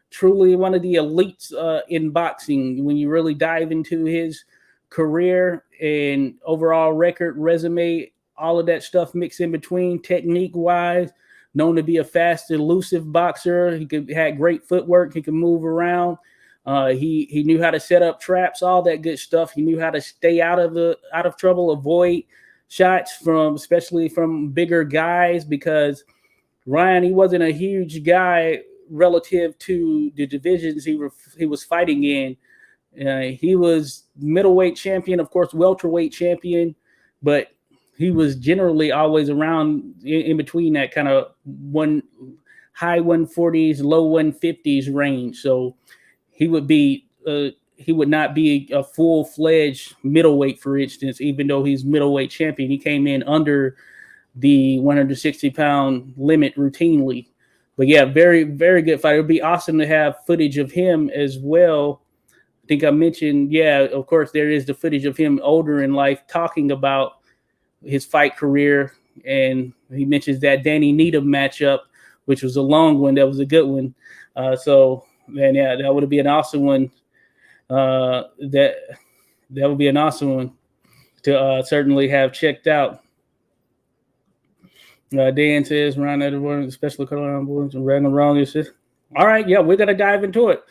Truly one of the elites in boxing. When you really dive into his career and overall record, resume, all of that stuff mixed in between, technique-wise, known to be a fast, elusive boxer. He had great footwork. He could move around. He knew how to set up traps, all that good stuff. He knew how to stay out of trouble, avoid shots especially from bigger guys, because Ryan, he wasn't a huge guy relative to the divisions he was fighting in. He was middleweight champion, of course, welterweight champion, but he was generally always around in between that kind of high 140s, low 150s range. So he would not be a full-fledged middleweight, for instance, even though he's middleweight champion. He came in under the 160-pound limit routinely. But very, very good fighter. It would be awesome to have footage of him as well. I think I mentioned, of course, there is the footage of him older in life talking about his fight career. And he mentions that Danny Needham matchup, which was a long one. That was a good one. That would be an awesome one. That would be an awesome one to certainly have checked out. Dan says, Ryan Edwards, especially Carolina Bulls, ran the wrong. All right, we're going to dive into it.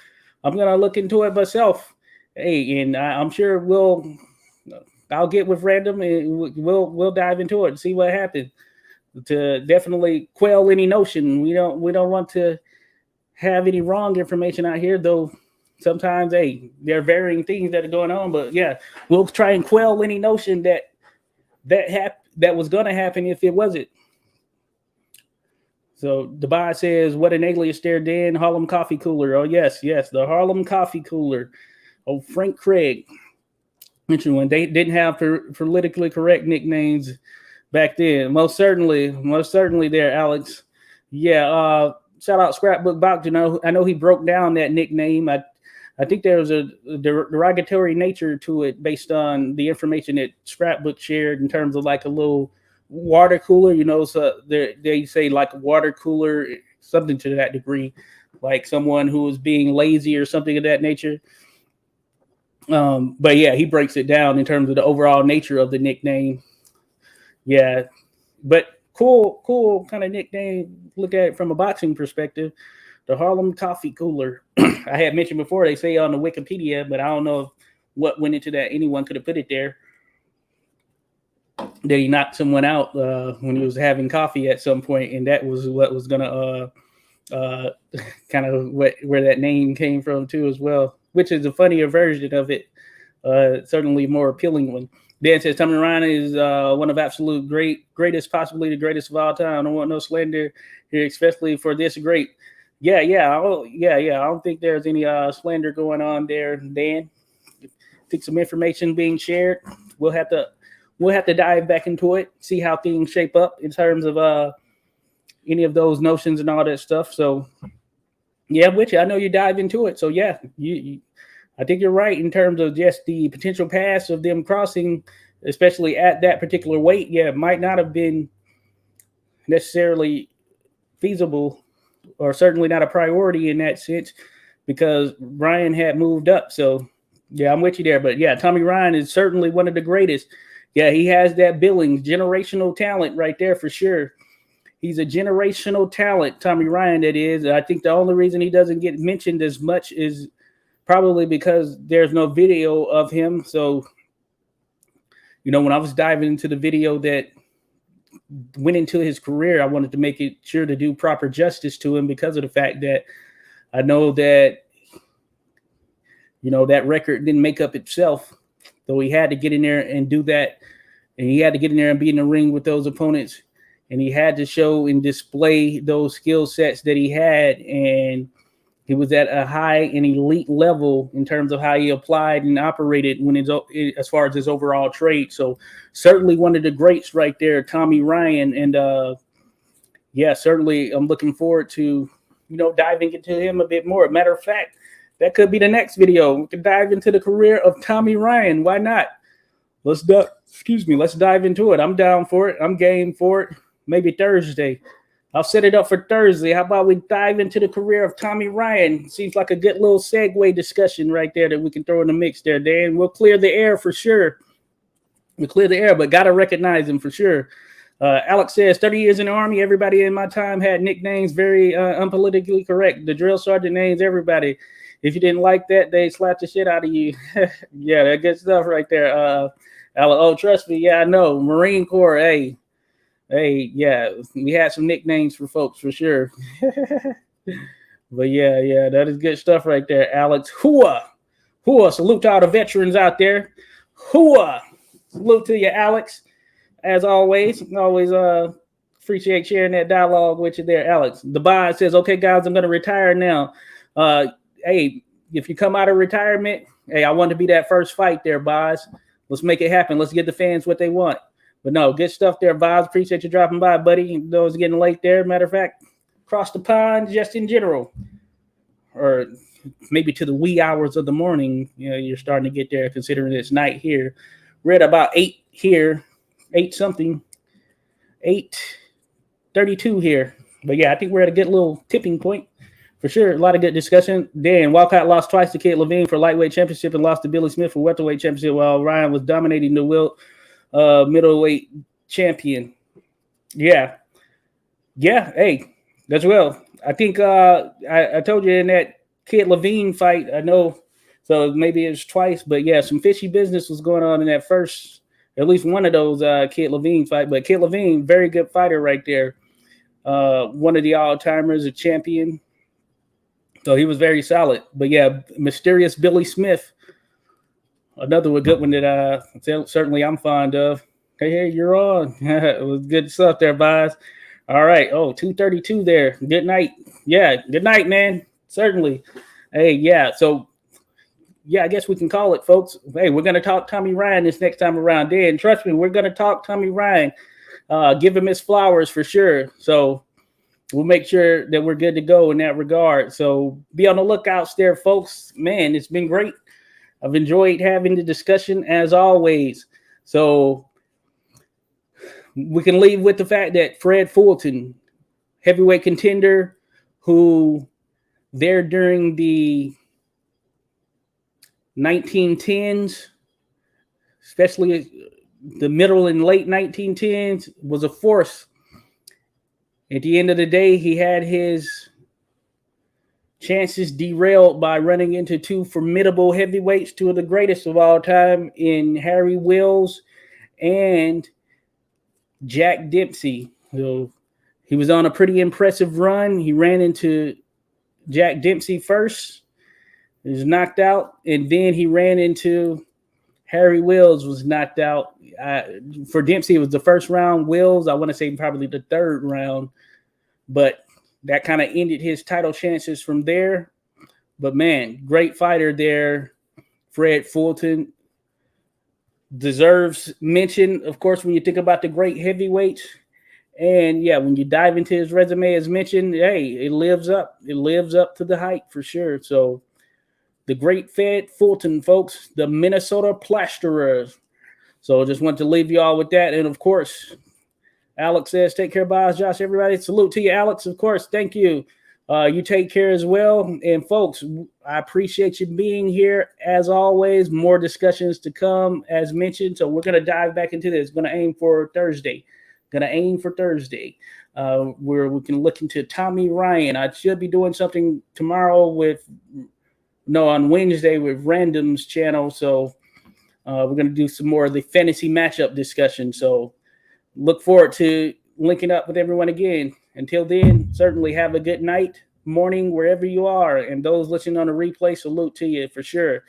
I'm going to look into it myself. Hey, and I'm sure I'll get with Random and we'll dive into it and see what happens to definitely quell any notion. We don't want to have any wrong information out here, though. Sometimes, hey, there are varying things that are going on, but yeah, we'll try and quell any notion that was going to happen if it wasn't. So Dubai says, "What an alias there, Dan. Harlem Coffee Cooler. Oh yes, yes, the Harlem Coffee Cooler. Oh, Frank Craig mentioned when they didn't have politically correct nicknames back then. Most certainly there, Alex. Yeah. Shout out Scrapbook Box. I know he broke down that nickname. I think there was a derogatory nature to it based on the information that Scrapbook shared in terms of like a little water cooler. So they say like a water cooler, something to that degree, like someone who was being lazy or something of that nature. But yeah, he breaks it down in terms of the overall nature of the nickname. Yeah, but cool kind of nickname. Look at it from a boxing perspective. The Harlem Coffee Cooler. I had mentioned before, they say on the Wikipedia, but I don't know what went into that. Anyone could have put it there. That he knocked someone out when he was having coffee at some point, and that was what was gonna kind of where that name came from too, as well. Which is a funnier version of it. Certainly more appealing one. Dan says Tommy Ryan is one of absolute greatest, possibly the greatest of all time. I don't want no slander here, especially for this great. Yeah. I don't think there's any slander going on there, Dan. I think some information being shared. We'll have to dive back into it, see how things shape up in terms of any of those notions and all that stuff. So yeah, I'm with you. I know you dive into it. So yeah, I think you're right in terms of just the potential pass of them crossing, especially at that particular weight. Yeah, it might not have been necessarily feasible or certainly not a priority in that sense because Ryan had moved up. So yeah, I'm with you there. But yeah, Tommy Ryan is certainly one of the greatest. Yeah, he has that Billings generational talent right there for sure. He's a generational talent, Tommy Ryan, that is. I think the only reason he doesn't get mentioned as much is probably because there's no video of him. So, when I was diving into the video that went into his career, I wanted to make it sure to do proper justice to him because of the fact that I know that, that record didn't make up itself. So he had to get in there and do that. And he had to get in there and be in the ring with those opponents. And he had to show and display those skill sets that he had. And he was at a high and elite level in terms of how he applied and operated as far as his overall trade. So certainly one of the greats right there, Tommy Ryan. And yeah, certainly I'm looking forward to, diving into him a bit more. Matter of fact, that could be the next video. We can dive into the career of Tommy Ryan. Why not? Let's dive into it. I'm down for it. I'm game for it. Maybe Thursday. I'll set it up for Thursday. How about we dive into the career of Tommy Ryan? Seems like a good little segue discussion right there that we can throw in the mix there, Dan. We'll clear the air for sure. But got to recognize him for sure. Alex says, 30 years in the Army, everybody in my time had nicknames very unpolitically correct. The drill sergeant names everybody. If you didn't like that, they slapped the shit out of you. Yeah, that good stuff right there. Trust me. Yeah, I know. Marine Corps, hey, yeah, we had some nicknames for folks for sure. But yeah, that is good stuff right there, Alex. Hooah! Salute to all the veterans out there. Hooah! Salute to you, Alex. As always, appreciate sharing that dialogue with you there, Alex. The Bond says, okay, guys, I'm going to retire now. Hey, if you come out of retirement, hey, I want to be that first fight there, Boz. Let's make it happen. Let's get the fans what they want. But no, good stuff there, Boz. Appreciate you dropping by, buddy. Those getting late there. Matter of fact, across the pond, just in general, or maybe to the wee hours of the morning. You're starting to get there, considering it's night here. We're at about 8 here, 8-something, 8:32 here. But yeah, I think we're at a good little tipping point. For sure, a lot of good discussion. Dan Walcott lost twice to Kate Levine for lightweight championship and lost to Billy Smith for welterweight championship, while Ryan was dominating the middleweight champion. Yeah. Hey, that's well. I think I told you in that Kate Levine fight. I know So maybe it was twice, but yeah, some fishy business was going on in that first, at least one of those Kid Levine fight. But Kid Levine, very good fighter right there. One of the all-timers, a champion. So he was very solid. But yeah, Mysterious Billy Smith, another good one that certainly I'm fond of. Hey, you're on. It was good stuff there, guys. All right. Oh, 2:32 there. Good night. Yeah, good night, man. Certainly. Hey, yeah. So, yeah, I guess we can call it, folks. Hey, we're going to talk Tommy Ryan this next time around. Dan, trust me, we're going to talk Tommy Ryan. Give him his flowers for sure. So, we'll make sure that we're good to go in that regard. So, be on the lookouts there, folks. Man, it's been great. I've enjoyed having the discussion as always. So, we can leave with the fact that Fred Fulton, heavyweight contender, who there during the 1910s, especially the middle and late 1910s, was a force. At the end of the day, he had his chances derailed by running into two formidable heavyweights, two of the greatest of all time in Harry Wills and Jack Dempsey. So he was on a pretty impressive run. He ran into Jack Dempsey first. He was knocked out. And then he ran into Harry Wills, was knocked out. For Dempsey, it was the first round. Wills, I want to say probably the third round. But that kind of ended his title chances from there. But, man, great fighter there. Fred Fulton deserves mention, of course, when you think about the great heavyweights. And, yeah, when you dive into his resume as mentioned, hey, it lives up. It lives up to the hype for sure. So, the great Fred Fulton, folks, the Minnesota Plasterer. So, just want to leave you all with that. And, of course, Alex says, take care, boss. Josh, everybody. Salute to you, Alex. Of course, thank you. You take care as well. And, folks, I appreciate you being here. As always, more discussions to come, as mentioned. So we're going to dive back into this. Going to aim for Thursday. Where we can look into Tommy Ryan. I should be doing something tomorrow on Wednesday with Random's channel. So we're going to do some more of the fantasy matchup discussion. So look forward to linking up with everyone again. Until then, certainly have a good night, morning, wherever you are. And those listening on the replay, salute to you for sure.